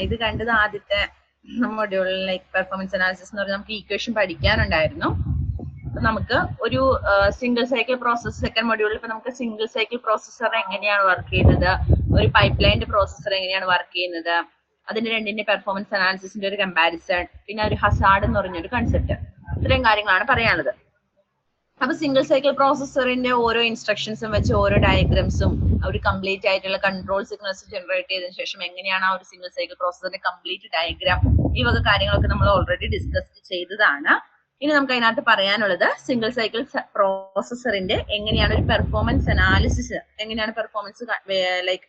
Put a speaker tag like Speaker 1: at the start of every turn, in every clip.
Speaker 1: ഇത് കണ്ടത് ആദ്യത്തെ മൊഡ്യൂളിൽ ലൈക്ക് പെർഫോമൻസ് അനാലിസിസ് എന്ന് പറഞ്ഞാൽ നമുക്ക് ഈക്വേഷൻ പഠിക്കാനുണ്ടായിരുന്നു. അപ്പൊ നമുക്ക് ഒരു സിംഗിൾ സൈക്കിൾ പ്രോസസ്സർ സെക്കൻഡ് മൊഡ്യൂളിൽ ഇപ്പൊ നമുക്ക് സിംഗിൾ സൈക്കിൾ പ്രോസസ്സർ എങ്ങനെയാണ് വർക്ക് ചെയ്യുന്നത്, ഒരു പൈപ്പ് ലൈൻ്റെ പ്രോസസ്സർ എങ്ങനെയാണ് വർക്ക് ചെയ്യുന്നത്, അതിന്റെ രണ്ടിന്റെ പെർഫോമൻസ് അനാലിസിസിന്റെ ഒരു കമ്പാരിസൺ, പിന്നെ ഒരു ഹസാർഡ് എന്ന് പറഞ്ഞൊരു കൺസെപ്റ്റ്, ഇത്രയും കാര്യങ്ങളാണ് പറയാനുള്ളത്. അപ്പൊ സിംഗിൾ സൈക്കിൾ പ്രോസസ്സറിന്റെ ഓരോ ഇൻസ്ട്രക്ഷൻസും വെച്ച് ഓരോ ഡയഗ്രംസും ഒരു കംപ്ലീറ്റ് ആയിട്ടുള്ള കൺട്രോൾ സിഗ്നൽസ് ജനറേറ്റ് ചെയ്തതിനു ശേഷം എങ്ങനെയാണ് ആ ഒരു സിംഗിൾ സൈക്കിൾ പ്രോസസ്സറിന്റെ കംപ്ലീറ്റ് ഡയഗ്രാം, ഈ വക കാര്യങ്ങളൊക്കെ നമ്മൾ ഓൾറെഡി ഡിസ്കസ് ചെയ്തതാണ്. ഇനി നമുക്ക് അതിനകത്ത് പറയാനുള്ളത് സിംഗിൾ സൈക്കിൾ പ്രോസസ്സറിന്റെ എങ്ങനെയാണ് ഒരു പെർഫോമൻസ് അനാലിസിസ്, എങ്ങനെയാണ് പെർഫോമൻസ് ലൈക്ക്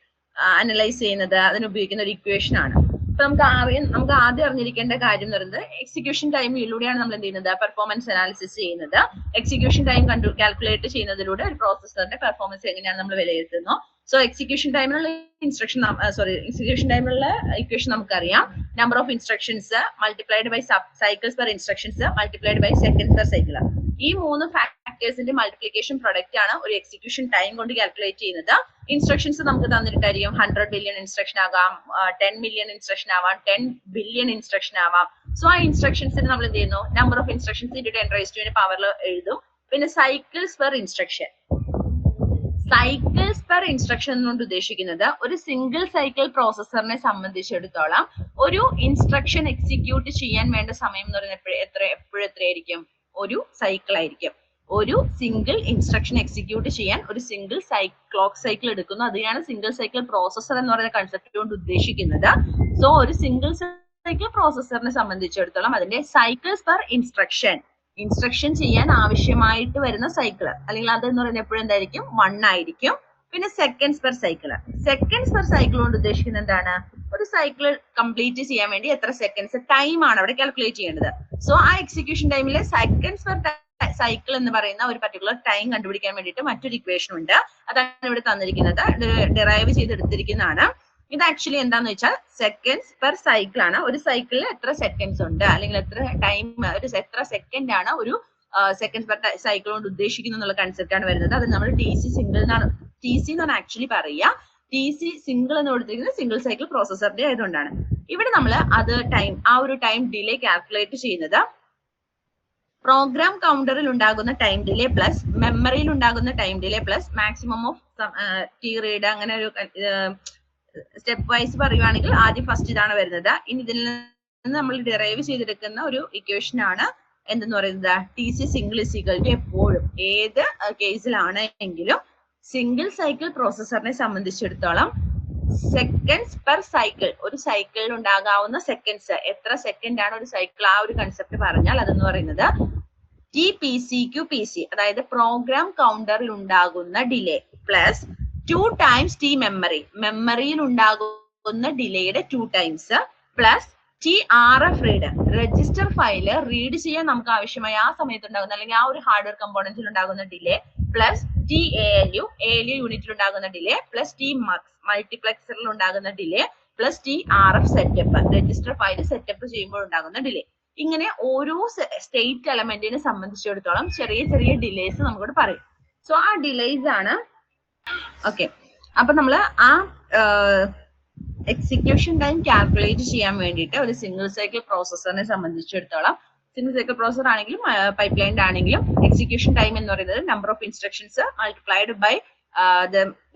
Speaker 1: അനലൈസ് ചെയ്യുന്നത്, അതിന് ഉപയോഗിക്കുന്ന ഒരു ഇക്വേഷൻ ആണ്. അപ്പൊ നമുക്ക് ആദ്യം അറിഞ്ഞിരിക്കേണ്ട കാര്യം എന്ന് പറയുന്നത് എക്സിക്യൂഷൻ ടൈമിലൂടെയാണ് നമ്മൾ എന്ത് ചെയ്യുന്നത്, പെർഫോമൻസ് അനാലിസിസ് ചെയ്യുന്നത്. എക്സിക്യൂഷൻ ടൈം കാൽക്കുലേറ്റ് ചെയ്യുന്നതിലൂടെ ഒരു പ്രോസസ്സറിന്റെ പെർഫോമൻസ് എങ്ങനെയാണ് നമ്മൾ വിലയിരുത്തുന്നു. സോ എക്സിക്യൂഷൻ ടൈമിലുള്ള എക്സിക്യൂഷൻ ടൈമിലുള്ള ഇക്വേഷൻ നമുക്കറിയാം. Number of instructions multiplied by cycles per instructions multiplied by seconds per cycle. ഈ മൂന്ന് ഫാക്ടേഴ്സിന്റെ മൾട്ടിപ്ലിക്കേഷൻ പ്രൊഡക്റ്റ് ആണ് ഒരു എക്സിക്യൂഷൻ ടൈം കൊണ്ട് കാൽക്കുലേറ്റ് ചെയ്യുന്നത്. ഇൻസ്ട്രക്ഷൻസ് നമുക്ക് തന്നിട്ടായിരിക്കും 100 ബില്യൺ ഇൻസ്ട്രക്ഷൻ ആകാം, 10 മില്യൺ ഇൻസ്ട്രക്ഷൻ ആവാം, 10 ബില്യൺ ഇൻസ്ട്രക്ഷൻ ആവാം. സോ ആ ഇൻസ്ട്രക്ഷൻസിന് നമ്മൾ എന്ത് ചെയ്യുന്നു, number of instructions into 10 raise to പവറിൽ എഴുതും. പിന്നെ cycles per instruction, cycles per instruction എന്നുകൊണ്ട് ഉദ്ദേശിക്കുന്നത് ഒരു സിംഗിൾ സൈക്കിൾ പ്രോസസ്സറിനെ സംബന്ധിച്ചിടത്തോളം ഒരു ഇൻസ്ട്രക്ഷൻ എക്സിക്യൂട്ട് ചെയ്യാൻ വേണ്ട സമയം എന്ന് പറയുന്നത് എപ്പോഴും എത്രയായിരിക്കും, ഒരു സൈക്കിൾ ആയിരിക്കും. ഒരു സിംഗിൾ ഇൻസ്ട്രക്ഷൻ എക്സിക്യൂട്ട് ചെയ്യാൻ ഒരു സിംഗിൾ ക്ലോക്ക് സൈക്കിൾ എടുക്കുന്നു. അതിനാണ് സിംഗിൾ സൈക്കിൾ പ്രോസസ്സർ എന്ന് പറയുന്ന കൺസെപ്റ്റ് കൊണ്ട് ഉദ്ദേശിക്കുന്നത്. സോ ഒരു സിംഗിൾ സൈക്കിൾ പ്രോസസ്സറിനെ സംബന്ധിച്ചിടത്തോളം അതിന്റെ സൈക്കിൾസ് പെർ ഇൻസ്ട്രക്ഷൻ ചെയ്യാൻ ആവശ്യമായിട്ട് വരുന്ന സൈക്കിൾ അല്ലെങ്കിൽ അതെന്ന് പറയുന്നത് എപ്പോഴും എന്തായിരിക്കും, 1 ആയിരിക്കും. പിന്നെ സെക്കൻഡ്സ് പെർ സൈക്കിൾ കൊണ്ട് ഉദ്ദേശിക്കുന്നത് എന്താണ്, ഒരു സൈക്കിൾ കംപ്ലീറ്റ് ചെയ്യാൻ വേണ്ടി എത്ര സെക്കൻഡ്സ് ടൈം ആണ് അവിടെ കാൽക്കുലേറ്റ് ചെയ്യേണ്ടത്. സോ ആ എക്സിക്യൂഷൻ ടൈമിലെ സെക്കൻഡ്സ് പെർ സൈക്കിൾ എന്ന് പറയുന്ന ഒരു പർട്ടിക്കുലർ ടൈം കണ്ടുപിടിക്കാൻ വേണ്ടിയിട്ട് മറ്റൊരു ഇക്വേഷൻ ഉണ്ട്. അതാണ് ഇവിടെ തന്നിരിക്കുന്നത്, ഡിറൈവ് ചെയ്തെടുത്തിരിക്കുന്നതാണ്. ഇത് ആക്ച്വലി എന്താന്ന് വെച്ചാൽ സെക്കൻഡ്സ് പെർ സൈക്കിൾ ആണ്. ഒരു സൈക്കിളിൽ എത്ര സെക്കൻഡ്സ് ഉണ്ട് അല്ലെങ്കിൽ എത്ര ടൈം, എത്ര സെക്കൻഡ് ആണ് ഒരു സെക്കൻഡ്സ് പെർ സൈക്കിൾ കൊണ്ട് ഉദ്ദേശിക്കുന്നു എന്നുള്ള കൺസെപ്റ്റ് ആണ് വരുന്നത്. അത് നമ്മൾ TC സിംഗിൾ എന്നാണ്, TC എന്നാണ് ആക്ച്വലി പറയുക. TC സിംഗിൾ എന്ന് കൊടുത്തിരിക്കുന്നത് സിംഗിൾ സൈക്കിൾ പ്രോസസ്സറിന്റെ ആയതുകൊണ്ടാണ്. ഇവിടെ നമ്മൾ അത് ആ ഒരു ടൈം ഡിലേ കാൽക്കുലേറ്റ് ചെയ്യുന്നത് പ്രോഗ്രാം കൗണ്ടറിൽ ഉണ്ടാകുന്ന ടൈം ഡിലേ പ്ലസ് മെമ്മറിയിൽ ഉണ്ടാകുന്ന time delay plus maximum of T read, അങ്ങനെ ഒരു സ്റ്റെപ്പ് വൈസ് പറയുവാണെങ്കിൽ ആദ്യം ഫസ്റ്റ് ഇതാണ് വരുന്നത്. ഇനി ഇതിൽ നിന്ന് നമ്മൾ ഡിറൈവ് ചെയ്തെടുക്കുന്ന ഒരു ഇക്വേഷൻ ആണ് എന്തെന്ന് പറയുന്നത്, TC single is equal to എപ്പോഴും ഏത് കേസിലാണ് എങ്കിലും സിംഗിൾ സൈക്കിൾ പ്രോസസ്സറിനെ സംബന്ധിച്ചിടത്തോളം സെക്കൻഡ്സ് പെർ സൈക്കിൾ, ഒരു സൈക്കിളിൽ ഉണ്ടാകാവുന്ന സെക്കൻഡ്സ്, എത്ര സെക്കൻഡ് ആണ് ഒരു സൈക്കിൾ, ആ ഒരു കൺസെപ്റ്റ് പറഞ്ഞാൽ അതെന്ന് പറയുന്നത് TPCQPC, അതായത് പ്രോഗ്രാം കൗണ്ടറിൽ ഉണ്ടാകുന്ന ഡിലേ പ്ലസ് 2 ടൈംസ് ടി മെമ്മറിയിൽ ഉണ്ടാകുന്ന ഡിലേയുടെ 2 times plus TRF read, register file read ചെയ്യാൻ നമുക്ക് ആവശ്യമായ ആ സമയത്ത് ഉണ്ടാകുന്ന അല്ലെങ്കിൽ ആ ഒരു ഹാർഡ്വെയർ കമ്പോണന്റിൽ ഉണ്ടാകുന്ന ഡിലേ പ്ലസ് ALU യൂണിറ്റിൽ ഉണ്ടാകുന്ന ഡിലേ പ്ലസ് TMUX മൾട്ടിപ്ലക്സറിൽ ഉണ്ടാകുന്ന delay plus TRF setup, register file setup ചെയ്യുമ്പോൾ ഉണ്ടാകുന്ന ഡിലേ. ഇങ്ങനെ ഓരോ സ്റ്റേറ്റ് എലമെന്റിനെ സംബന്ധിച്ചിടത്തോളം ചെറിയ ചെറിയ ഡിലേസ് നമുക്കിവിടെ പറയും. സോ ആ ഡിലേസ് ആണ് ഓക്കെ. അപ്പൊ നമ്മൾ ആ എക്സിക്യൂഷൻ ടൈം കാൽക്കുലേറ്റ് ചെയ്യാൻ വേണ്ടിയിട്ട് ഒരു സിംഗിൾ സൈക്കിൾ പ്രോസസ്സറിനെ സംബന്ധിച്ചിടത്തോളം, സിംഗിൾ സൈക്കിൾ പ്രോസസർ ആണെങ്കിലും പൈപ്പ് ലൈൻ ആണെങ്കിലും എക്സിക്യൂഷൻ ടൈം എന്ന് പറയുന്നത് number of instructions multiplied by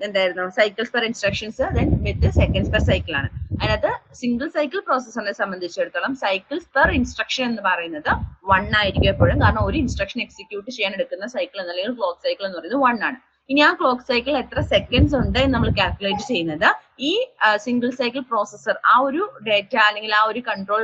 Speaker 1: എന്തായിരുന്നു cycles per instructions then with seconds per cycle ആണ്. അതിനകത്ത് സിംഗിൾ സൈക്കിൾ പ്രോസസ്സറിനെ സംബന്ധിച്ചിടത്തോളം സൈക്കിൾസ് പെർ ഇൻസ്ട്രക്ഷൻ എന്ന് പറയുന്നത് 1 ആയിരിക്കും എപ്പോഴും. കാരണം ഒരു ഇൻസ്ട്രക്ഷൻ എക്സിക്യൂട്ട് ചെയ്യാൻ എടുക്കുന്ന സൈക്കിൾ അല്ലെങ്കിൽ ക്ലോക്ക് സൈക്കിൾ എന്ന് പറയുന്നത് 1 ആണ്. ഇനി ആ ക്ലോക്ക് സൈക്കിൾ എത്ര സെക്കൻഡ്സ് ഉണ്ട് എന്ന് നമ്മൾ കാൽക്കുലേറ്റ് ചെയ്യുന്നത് ഈ സിംഗിൾ സൈക്കിൾ പ്രോസസ്സർ ആ ഒരു ഡേറ്റ അല്ലെങ്കിൽ ആ ഒരു കൺട്രോൾ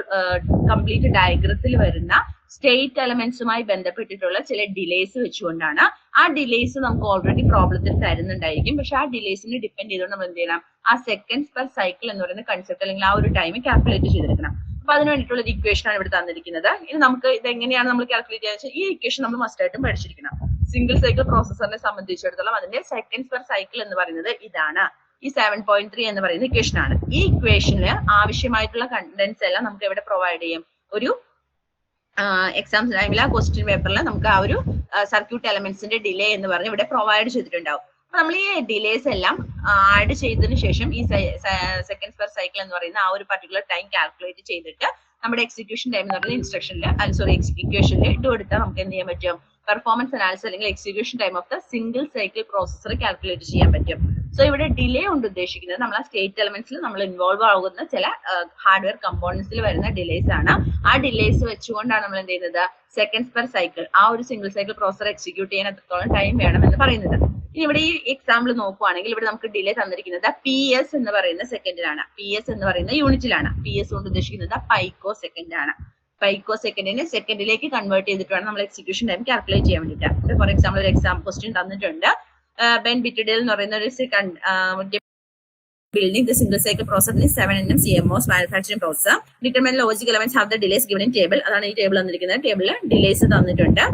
Speaker 1: കംപ്ലീറ്റ് ഡയഗ്രത്തിൽ വരുന്ന സ്റ്റേറ്റ് എലമെന്റ്സുമായി ബന്ധപ്പെട്ടിട്ടുള്ള ചില ഡിലേസ് വെച്ചുകൊണ്ടാണ്. ആ ഡിലേസ് നമുക്ക് ഓൾറെഡി പ്രോബ്ലത്തിൽ തരുന്നുണ്ടായിരിക്കും. പക്ഷെ ആ ഡിലേസിനെ ഡിപ്പെൻഡ് ചെയ്തുകൊണ്ട് നമ്മൾ എന്ത് ചെയ്യണം, ആ സെക്കൻഡ്സ് പെർ സൈക്കിൾ എന്ന് പറയുന്ന കൺസെപ്റ്റ് അല്ലെങ്കിൽ ആ ഒരു ടൈം കാൽക്കുലേറ്റ് ചെയ്തെടുക്കണം. അപ്പൊ അതിന് വേണ്ടിയിട്ടുള്ള ഒരു ഇക്വേഷൻ ആണ് ഇവിടെ തന്നിരിക്കുന്നത്. ഇനി നമുക്ക് ഇത് എങ്ങനെയാണ് നമ്മൾ കാൽക്കുലേറ്റ് ചെയ്യാന്ന് വെച്ചാൽ ഈ ഇക്വേഷൻ നമ്മൾ മസ്റ്റ് ആയിട്ടും പഠിച്ചിരിക്കണം. സിംഗിൾ സൈക്കിൾ പ്രോസസ്സറിനെ സംബന്ധിച്ചിടത്തോളം അതിന്റെ സെക്കൻഡ്സ് പെർ സൈക്കിൾ എന്ന് പറയുന്നത് ഇതാണ്. ഈ 7.3 എന്ന് പറയുന്ന ഇക്വേഷൻ ആണ്. ഈ ഇക്വേഷനിൽ ആവശ്യമായിട്ടുള്ള കണ്ടന്റ്സ് എല്ലാം നമുക്ക് ഇവിടെ പ്രൊവൈഡ് ചെയ്യും. ഒരു എക്സാം ടൈമിൽ ആ ക്വസ്റ്റ്യൻ പേപ്പറിൽ നമുക്ക് ആ ഒരു സർക്യൂട്ട് എലമെന്റ്സിന്റെ ഡിലേ എന്ന് പറഞ്ഞ് ഇവിടെ പ്രൊവൈഡ് ചെയ്തിട്ടുണ്ടാവും. നമ്മൾ ഈ ഡിലേസ് എല്ലാം ആഡ് ചെയ്തതിനു ശേഷം ഈ സെക്കൻഡ്സ് പെർ സൈക്കിൾ എന്ന് പറയുന്ന ആ ഒരു പർട്ടിക്കുലർ ടൈം കാൽക്കുലേറ്റ് ചെയ്തിട്ട് നമ്മുടെ എക്സിക്യൂഷൻ ടൈം എന്ന് പറയുന്ന ഇൻസ്ട്രക്ഷനിൽ ഇക്വേഷനിൽ ഇട്ട് കൊടുത്താൽ നമുക്ക് എന്ത് ചെയ്യാൻ പറ്റും, പെർഫോമൻസ് അനാലിസിസ് അല്ലെങ്കിൽ execution time of the single cycle processor calculate ചെയ്യാൻ പറ്റും. സോ ഇവിടെ ഡിലേ കൊണ്ട് ഉദ്ദേശിക്കുന്നത് നമ്മൾ ആ സ്റ്റേറ്റ് എലമെന്റ്സിൽ നമ്മൾ ഇൻവോൾവ് ആകുന്ന ചില ഹാർഡ്വെയർ കമ്പോണൻസിൽ വരുന്ന ഡിലേസ് ആണ്. ആ ഡിലേസ് വെച്ചുകൊണ്ടാണ് നമ്മൾ എന്ത് ചെയ്യുന്നത്, സെക്കൻഡ്സ് പെർ സൈക്കിൾ ആ ഒരു സിംഗിൾ സൈക്കിൾ പ്രോസസർ എക്സിക്യൂട്ട് ചെയ്യാൻ എത്രത്തോളം ടൈം വേണം എന്ന് പറയുന്നത്. ഇനി ഇവിടെ ഈ എക്സാമ്പിൾ നോക്കുവാണെങ്കിൽ ഇവിടെ നമുക്ക് ഡിലേ തന്നിരിക്കുന്നത് PS എന്ന് പറയുന്ന സെക്കൻഡിലാണ്, PS എന്ന് പറയുന്ന യൂണിറ്റിലാണ്. PS കൊണ്ട് ഉദ്ദേശിക്കുന്നത് പൈക്കോ സെക്കൻഡ് ആണ്. പൈക്കോ സെക്കൻഡിനെ സെക്കൻഡിലേക്ക് കൺവേർട്ട് ചെയ്തിട്ട് വേണം നമ്മൾ എക്സിക്യൂഷൻ ടൈം കാൽക്കുലേറ്റ് ചെയ്യാൻ വേണ്ടിയിട്ട്. ഫോർ എക്സാമ്പിൾ ഒരു എക്സാം ക്വസ്റ്റ്യൻ തന്നിട്ടുണ്ട്. ബെൻ ബിറ്റഡേൽ എന്ന് പറയുന്ന ഒരു building the single cycle process in 7nm CMOS manufacturing process. Determine logic elements have the delays given in table. അതാണ് ഈ ടേബിൾ തന്നിരിക്കുന്നത്. ടേബിളിൽ ഡിലേസ് തന്നിട്ടുണ്ട്.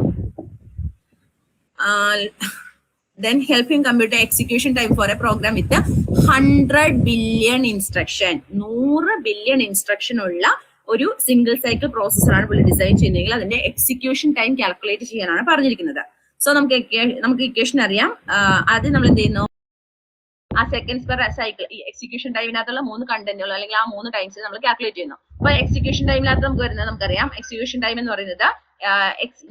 Speaker 1: Then help him compute the execution time for a program with 100 billion instruction. 100 billion instruction ഉള്ള ഒരു single cycle processor ആണ് പുള്ളി design ചെയ്യുന്നതെങ്കിൽ അതിന്റെ എക്സിക്യൂഷൻ ടൈം കാൽക്കുലേറ്റ് ചെയ്യാനാണ് പറഞ്ഞിരിക്കുന്നത്. സോ നമുക്ക് ഇക്വേഷൻ അറിയാം. ആദ്യം നമ്മൾ എന്ത് ചെയ്യുന്നു, ആ സെക്കൻഡ്സ് പെർ സൈക്കിൾ ഈ എക്സിക്യൂഷൻ ടൈമിനകത്തുള്ള 3 കണ്ടന്റുകൾ അല്ലെങ്കിൽ ആ 3 ടൈംസ് നമ്മൾ കാൽക്കുലേറ്റ് ചെയ്യുന്നു. അപ്പൊ എക്സിക്യൂഷൻ ടൈമിനകത്ത് നമുക്ക് വരുന്നത് നമുക്കറിയാം. എക്സിക്യൂഷൻ ടൈം എന്ന് പറയുന്നത്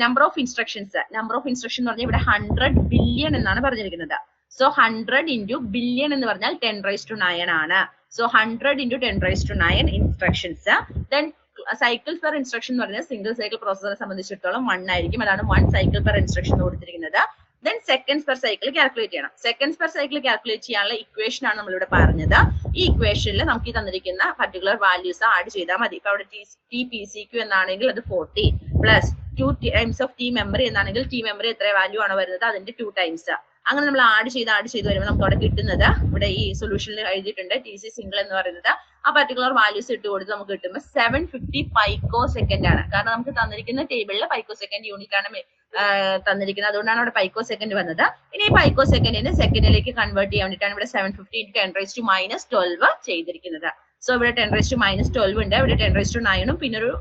Speaker 1: നമ്പർ ഓഫ് ഇൻസ്ട്രക്ഷൻസ് എന്ന് പറഞ്ഞാൽ ഇവിടെ 100 ബില്യൺ എന്നാണ് പറഞ്ഞിരിക്കുന്നത്. സോ 100 ഇൻറ്റു ബില്യൺ എന്ന് പറഞ്ഞാൽ 10⁻⁹ ആണ്. So 100 into 10⁻⁹ instructions. Then cycles per instruction എന്ന് പറഞ്ഞാൽ സിംഗിൾ സൈക്കിൾ പ്രോസസറെ സംബന്ധിച്ചിടത്തോളം 1 ആയിരിക്കും. അതാണ് 1 സൈക്കിൾ പെർ ഇൻസ്ട്രക്ഷൻ കൊടുത്തിരിക്കുന്നത്. Then seconds per cycle calculate ചെയ്യണം. സെക്കൻഡ്സ് പെർ സൈക്കിൾ കാൽക്കുലേറ്റ് ചെയ്യാനുള്ള ഇക്വേഷൻ ആണ് നമ്മളിവിടെ പറഞ്ഞത്. ഈ ഇക്വേഷനിൽ നമുക്ക് ഈ തന്നിരിക്കുന്ന പർട്ടിക്കുലർ വാല്യൂസ് ആഡ് ചെയ്താൽ മതി. ഇപ്പൊ അവിടെ TPCQ എന്നാണെങ്കിൽ അത് 40 plus 2 times of T memory എന്നാണെങ്കിൽ ടി മെമ്മറി എത്ര വാല്യൂ ആണ് വരുന്നത് അതിന്റെ 2 ടൈംസ്. അങ്ങനെ നമ്മൾ ആഡ് ചെയ്ത് വരുമ്പോൾ നമുക്ക് അവിടെ കിട്ടുന്നത് ഇവിടെ ഈ സൊല്യൂഷനിൽ എഴുതിയിട്ടുണ്ട് TC സിംഗിൾ എന്ന് പറയുന്നത് ആ പർട്ടിക്കുലർ വാല്യൂസ് ഇട്ട് കൊടുത്ത് നമുക്ക് കിട്ടുമ്പോൾ 750 പൈക്കോ സെക്കൻഡ് ആണ്. കാരണം നമുക്ക് തന്നിരിക്കുന്ന ടേബിളിൽ പൈക്കോ സെക്കൻഡ് യൂണിറ്റ് ആണ് തന്നിരിക്കുന്നത്, അതുകൊണ്ടാണ് അവിടെ പൈക്കോ സെക്കൻഡ് വന്നത്. ഇനി ഈ പൈക്കോ സെക്കൻഡിനെ സെക്കൻഡിലേക്ക് കൺവേർട്ട് ചെയ്യാൻ വേണ്ടിയിട്ടാണ് ഇവിടെ 750 × 10⁻⁻12 ചെയ്തിരിക്കുന്നത്. സോ ഇവിടെ 10⁻⁻12 ഉണ്ട്, ഇവിടെ 10⁻⁹ പിന്നെ ഒരു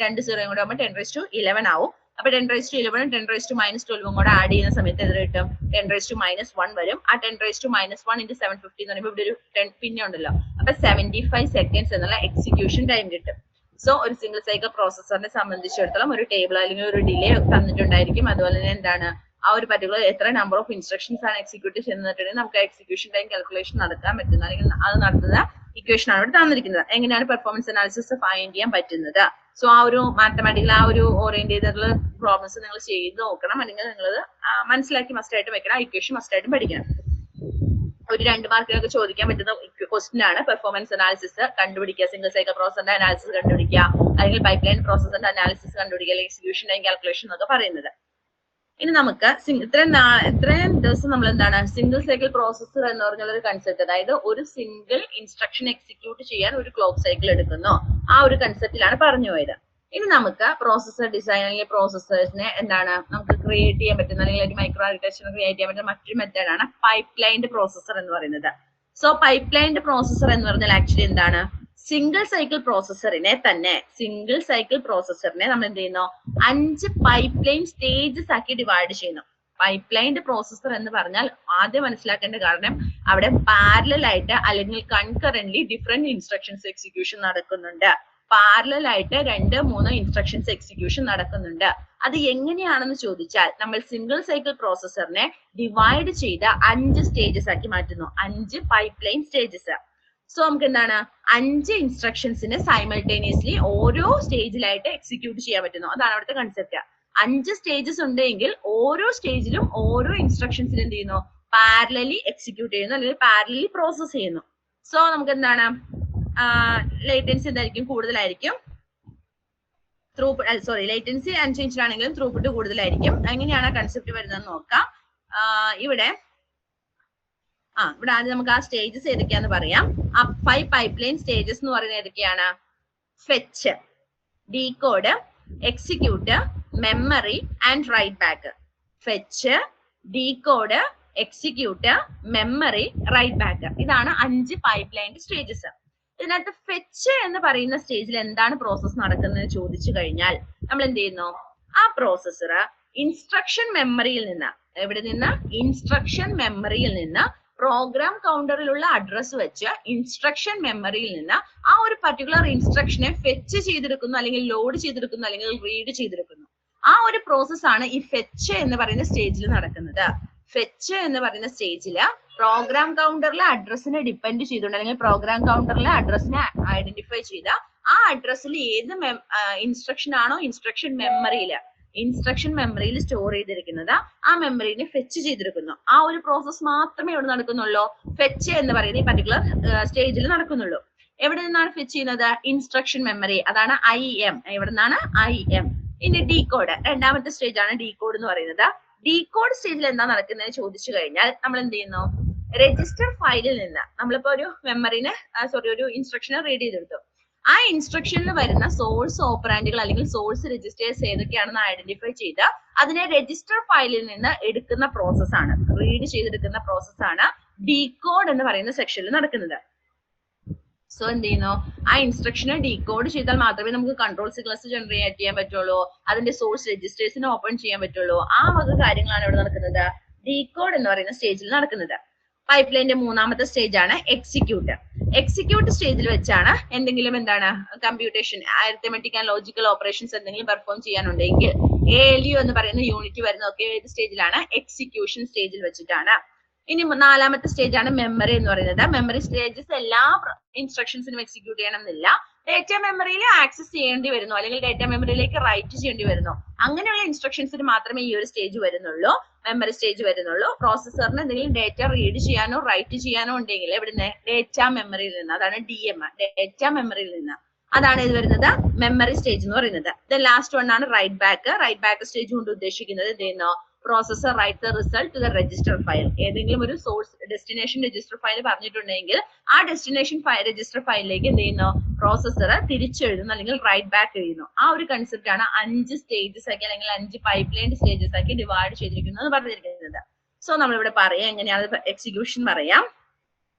Speaker 1: 2 സീറോയും കൂടെ ആകുമ്പോൾ 10⁻11 ആവും. അപ്പൊ 10⁻11 10⁻⁻12 കൂടെ ആഡ് ചെയ്യുന്ന സമയത്ത് എത്ര കിട്ടും, 10⁻⁻1 വരും. ആ 10⁻⁻1 × 750 എന്ന് പറയുമ്പോൾ ഇവിടെ ഒരു 10 പിന്നെ ഉണ്ടല്ലോ, അപ്പൊ 75 സെക്കൻഡ്സ് എന്നുള്ള എക്സിക്യൂഷൻ ടൈം കിട്ടും. സോ ഒരു സിംഗിൾ സൈക്കിൾ പ്രോസസറിനെ സംബന്ധിച്ചിടത്തോളം ഒരു ടേബിൾ അല്ലെങ്കിൽ ഒരു ഡിലേ തന്നിട്ടുണ്ടായിരിക്കും. അതുപോലെ തന്നെ എന്താണ് ആ ഒരു പർട്ടിക്കുലർ എത്ര നമ്പർ ഓഫ് ഇൻസ്ട്രക്ഷൻസ് ആണ് എക്സിക്യൂട്ട് ചെയ്യുന്നിട്ടുണ്ടെങ്കിൽ നമുക്ക് എക്സിക്യൂഷൻ ടൈം കാൽക്കുലേഷൻ നടത്താൻ പറ്റുന്ന അല്ലെങ്കിൽ അത് നടത്തുന്ന ഇക്വേഷൻ ആണ് ഇവിടെ തന്നിരിക്കുന്നത്. എങ്ങനെയാണ് പെർഫോമൻസ് അനാലിസിസ് ഫൈൻഡ് ചെയ്യാൻ പറ്റുന്നത്. സോ ആ ഒരു മാത്തമാറ്റിക്കൽ ആ ഒരു ഓറിയന്റ് ചെയ്തിട്ടുള്ള പ്രോബ്ലംസ് നിങ്ങൾ ചെയ്ത് നോക്കണം, അല്ലെങ്കിൽ നിങ്ങൾ മനസ്സിലാക്കി മസ്റ്റ് ആയിട്ട് വെക്കണം. ആ ഇക്വേഷൻ മസ്റ്റ് ആയിട്ടും പഠിക്കണം. ഒരു 2 മാർക്കിനൊക്കെ ചോദിക്കാൻ പറ്റുന്ന ക്വസ്റ്റ്യൻ ആണ് പെർഫോമൻസ് അനാലിസിസ് കണ്ടുപിടിക്കുക, സിംഗിൾ സൈക്കിൾ പ്രോസസറിന്റെ അനാലിസിസ് കണ്ടുപിടിക്കുക, അല്ലെങ്കിൽ പൈപ്പ് ലൈൻ പ്രോസസറിന്റെ അനാലിസിസ് കണ്ടുപിടിക്കുക, അല്ലെങ്കിൽ എക്സിക്യൂഷൻ ടൈം കാൽക്കുലേഷൻ എന്നൊക്കെ പറയുന്നത്. ഇനി നമുക്ക് ഇത്രയും ദിവസം നമ്മൾ എന്താണ് സിംഗിൾ സൈക്കിൾ പ്രോസസർ എന്ന് പറഞ്ഞുള്ള ഒരു കൺസെപ്റ്റ്, അതായത് ഒരു സിംഗിൾ ഇൻസ്ട്രക്ഷൻ എക്സിക്യൂട്ട് ചെയ്യാൻ ഒരു ക്ലോക്ക് സൈക്കിൾ എടുക്കുന്നു, ആ ഒരു കൺസെപ്റ്റിലാണ് പറഞ്ഞു പോയത്. ഇനി നമുക്ക് പ്രോസസർ ഡിസൈൻ അല്ലെങ്കിൽ പ്രോസസേഴ്സിനെ എന്താണ് നമുക്ക് ക്രിയേറ്റ് ചെയ്യാൻ പറ്റുന്ന അല്ലെങ്കിൽ ഒരു മൈക്രോ ആർക്കിടെക്ചർ ക്രിയേറ്റ് ചെയ്യാൻ പറ്റുന്ന മറ്റൊരു മെത്തേഡാണ് പൈപ്പ് ലൈൻഡ് പ്രോസസർ എന്ന് പറയുന്നത്. സോ പൈപ്പ് ലൈൻഡ് പ്രോസസർ എന്ന് പറഞ്ഞാൽ ആക്ച്വലി എന്താണ്, സിംഗിൾ സൈക്കിൾ പ്രോസസറിനെ നമ്മൾ എന്ത് ചെയ്യുന്നു 5 പൈപ്പ് ലൈൻ സ്റ്റേജസ് ആക്കി ഡിവൈഡ് ചെയ്യുന്നു. പൈപ്പ് ലൈൻഡ് പ്രോസസർ എന്ന് പറഞ്ഞാൽ ആദ്യം മനസ്സിലാക്കേണ്ട കാരണം അവിടെ പാരലൽ ആയിട്ട് അല്ലെങ്കിൽ കൺകറന്റ്ലി ഡിഫറെന്റ് ഇൻസ്ട്രക്ഷൻസ് എക്സിക്യൂഷൻ നടക്കുന്നുണ്ട്. പാരലൽ ആയിട്ട് 2-3 ഇൻസ്ട്രക്ഷൻസ് എക്സിക്യൂഷൻ നടക്കുന്നുണ്ട്. അത് എങ്ങനെയാണെന്ന് ചോദിച്ചാൽ നമ്മൾ സിംഗിൾ സൈക്കിൾ പ്രോസസറിനെ ഡിവൈഡ് ചെയ്ത് 5 സ്റ്റേജസ് ആക്കി മാറ്റുന്നു, 5 പൈപ്പ് ലൈൻ സ്റ്റേജസ്. സോ നമുക്ക് എന്താണ് 5 ഇൻസ്ട്രക്ഷൻസിന് സൈമൾട്ടേനിയസ്ലി ഓരോ സ്റ്റേജിലായിട്ട് എക്സിക്യൂട്ട് ചെയ്യാൻ പറ്റുന്നു. അതാണ് അവിടുത്തെ കൺസെപ്റ്റ്. 5 സ്റ്റേജസ് ഉണ്ടെങ്കിൽ ഓരോ സ്റ്റേജിലും ഓരോ ഇൻസ്ട്രക്ഷൻസിന് എന്ത് ചെയ്യുന്നു, പാരലലി എക്സിക്യൂട്ട് ചെയ്യുന്നു അല്ലെങ്കിൽ പാരലലി പ്രോസസ് ചെയ്യുന്നു. സോ നമുക്ക് എന്താണ് ലേറ്റൻസി എന്തായിരിക്കും, കൂടുതലായിരിക്കും. ലേറ്റൻസി അൺചേഞ്ച്ഡ് ആണെങ്കിലും ത്രൂപുട്ട് കൂടുതലായിരിക്കും. എങ്ങനെയാണ് കൺസെപ്റ്റ് വരുന്നതെന്ന് നോക്കാം. ഇവിടെ ആദ്യം നമുക്ക് ആ സ്റ്റേജസ് ഏതൊക്കെയാന്ന് പറയാം. ആ 5 പൈപ്പ് ലൈൻ സ്റ്റേജസ് എന്ന് പറയുന്നത് ഏതൊക്കെയാണ്, fetch, decode, execute, memory and write back. Fetch, decode, execute, memory, write back. ഇതാണ് 5 പൈപ്പ് ലൈൻ സ്റ്റേജസ്. ഇതിനകത്ത് ഫെച്ച് എന്ന് പറയുന്ന സ്റ്റേജിൽ എന്താണ് പ്രോസസ് നടക്കുന്നത് ചോദിച്ചു കഴിഞ്ഞാൽ നമ്മൾ എന്ത് ചെയ്യുന്നു, ആ പ്രോസസർ ഇൻസ്ട്രക്ഷൻ മെമ്മറിയിൽ നിന്ന് എവിടെ നിന്ന്? ഇൻസ്ട്രക്ഷൻ മെമ്മറിയിൽ നിന്ന് പ്രോഗ്രാം കൗണ്ടറിലുള്ള അഡ്രസ് വെച്ച് ഇൻസ്ട്രക്ഷൻ മെമ്മറിയിൽ നിന്ന് ആ ഒരു പർട്ടിക്കുലർ ഇൻസ്ട്രക്ഷനെ ഫെച്ച് ചെയ്തെടുക്കുന്നു, അല്ലെങ്കിൽ ലോഡ് ചെയ്തെടുക്കുന്നു, അല്ലെങ്കിൽ റീഡ് ചെയ്തെടുക്കുന്നു. ആ ഒരു പ്രോസസ് ആണ് ഈ ഫെച്ച് എന്ന് പറയുന്ന സ്റ്റേജിൽ നടക്കുന്നത്. ഫെച്ച് എന്ന് പറയുന്ന സ്റ്റേജിൽ പ്രോഗ്രാം കൗണ്ടറിലെ അഡ്രസ്സിനെ ഡിപ്പെൻഡ് ചെയ്തുകൊണ്ട്, അല്ലെങ്കിൽ പ്രോഗ്രാം കൗണ്ടറിലെ അഡ്രസ്സിനെ ഐഡന്റിഫൈ ചെയ്ത ആ അഡ്രസ്സിൽ ഏത് ഇൻസ്ട്രക്ഷൻ ആണോ ഇൻസ്ട്രക്ഷൻ മെമ്മറിയിൽ സ്റ്റോർ ചെയ്തിരിക്കുന്നത് ആ മെമ്മറിനെ ഫെച്ച് ചെയ്തെടുക്കുന്നു. ആ ഒരു പ്രോസസ് മാത്രമേ ഇവിടെ നടക്കുന്നുള്ളൂ. ഫെച്ച് എന്ന് പറയുന്ന ഈ പർട്ടിക്കുലർ സ്റ്റേജിൽ നടക്കുന്നുള്ളൂ. എവിടെ നിന്നാണ് ഫെച്ച് ചെയ്യുന്നത്? Instruction memory. അതാണ് IM. എവിടെ നിന്നാണ്? IM. ഇനി ഡീകോഡ്, രണ്ടാമത്തെ സ്റ്റേജ് ആണ് ഡീകോഡ് എന്ന് പറയുന്നത്. ഡീകോഡ് സ്റ്റേജിൽ എന്താ നടക്കുന്നത് ചോദിച്ചു കഴിഞ്ഞാൽ നമ്മൾ എന്ത് ചെയ്യുന്നു? രജിസ്റ്റർ ഫയലിൽ നിന്ന് നമ്മളിപ്പോ ഒരു ഒരു ഇൻസ്ട്രക്ഷനെ റീഡ് ചെയ്തെടുത്തു. ആ ഇൻസ്ട്രക്ഷനിൽ വരുന്ന സോഴ്സ് ഓപ്പറാൻഡുകൾ അല്ലെങ്കിൽ സോഴ്സ് രജിസ്റ്റേഴ്സ് ഏതൊക്കെയാണെന്ന് ഐഡന്റിഫൈ ചെയ്ത് അതിനെ രജിസ്റ്റർ ഫയലിൽ നിന്ന് എടുക്കുന്ന പ്രോസസ് ആണ്, റീഡ് ചെയ്തെടുക്കുന്ന പ്രോസസ് ആണ് ഡീകോഡ് എന്ന് പറയുന്ന സെക്ഷനിൽ നടക്കുന്നത്. സോ എന്ത് ചെയ്യുന്നു? ആ ഇൻസ്ട്രക്ഷനെ ഡീകോഡ് ചെയ്താൽ മാത്രമേ നമുക്ക് കൺട്രോൾ സിഗ്നൽസ് ജനറേറ്റ് ചെയ്യാൻ പറ്റുള്ളൂ, അതിന്റെ സോഴ്സ് രജിസ്റ്റേഴ്സിനെ ഓപ്പൺ ചെയ്യാൻ പറ്റുള്ളൂ. ആ വക കാര്യങ്ങളാണ് ഇവിടെ നടക്കുന്നത്, ഡീകോഡ് എന്ന് പറയുന്ന സ്റ്റേജിൽ നടക്കുന്നത്. പൈപ്പ് ലൈനിന്റെ മൂന്നാമത്തെ സ്റ്റേജ് ആണ് എക്സിക്യൂട്ട്. എക്സിക്യൂട്ട് സ്റ്റേജിൽ വെച്ചാണ് എന്തെങ്കിലും computation, arithmetic and logical operations എന്തെങ്കിലും പെർഫോം ചെയ്യാനുണ്ടെങ്കിൽ ALU എന്ന് പറയുന്ന യൂണിറ്റ് വരുന്നതൊക്കെ ഏത് സ്റ്റേജിലാണ്? എക്സിക്യൂഷൻ സ്റ്റേജിൽ വെച്ചിട്ടാണ്. ഇനി നാലാമത്തെ സ്റ്റേജ് ആണ് മെമ്മറി എന്ന് പറയുന്നത്. മെമ്മറി സ്റ്റേജസ് എല്ലാ ഇൻസ്ട്രക്ഷൻസിനും എക്സിക്യൂട്ട് ചെയ്യണമെന്നില്ല. ഡേറ്റ മെമ്മറിയിൽ ആക്സസ് ചെയ്യേണ്ടി വരുന്നു, അല്ലെങ്കിൽ ഡേറ്റ മെമ്മറിയിലേക്ക് റൈറ്റ് ചെയ്യേണ്ടി വരുന്നു. അങ്ങനെയുള്ള ഇൻസ്ട്രക്ഷൻസിന് മാത്രമേ ഈ ഒരു സ്റ്റേജ് വരുന്നുള്ളൂ, മെമ്മറി സ്റ്റേജ് വരുന്നുള്ളൂ. പ്രോസസറിന് എന്തെങ്കിലും ഡേറ്റ റീഡ് ചെയ്യാനോ റൈറ്റ് ചെയ്യാനോ ഉണ്ടെങ്കിൽ എവിടുന്ന്? ഡേറ്റ മെമ്മറിയിൽ നിന്ന്. അതാണ് DM, ഡേറ്റ മെമ്മറിയിൽ നിന്ന്. അതാണ് ഇത് വരുന്നത് മെമ്മറി സ്റ്റേജ് എന്ന് പറയുന്നത്. ലാസ്റ്റ് വൺ ആണ് write back. Write back stage കൊണ്ട് ഉദ്ദേശിക്കുന്നത് എന്ത് ചെയ്യുന്നു? Processor write the result to the register file. ഏതെങ്കിലും ഒരു സോഴ്സ് ഡെസ്റ്റിനേഷൻ രജിസ്റ്റർ ഫയൽ പറഞ്ഞിട്ടുണ്ടെങ്കിൽ ആ ഡെസ്റ്റിനേഷൻ രജിസ്റ്റർ ഫയലിലേക്ക് എന്ത് ചെയ്യുന്നു? പ്രോസസർ തിരിച്ചെഴുതുന്നു, അല്ലെങ്കിൽ റൈറ്റ് ബാക്ക് എഴുതുന്നു. ആ ഒരു കൺസെപ്റ്റ് ആണ് 5 സ്റ്റേജസ് ആക്കി, അല്ലെങ്കിൽ 5 പൈപ്പ് ലൈൻ സ്റ്റേജസ് ആക്കി ഡിവൈഡ് ചെയ്തിരിക്കുന്നത് പറഞ്ഞിരിക്കുന്നത്. സോ നമ്മളിവിടെ പറയാം എങ്ങനെയാണ് എക്സിക്യൂഷൻ പറയാം.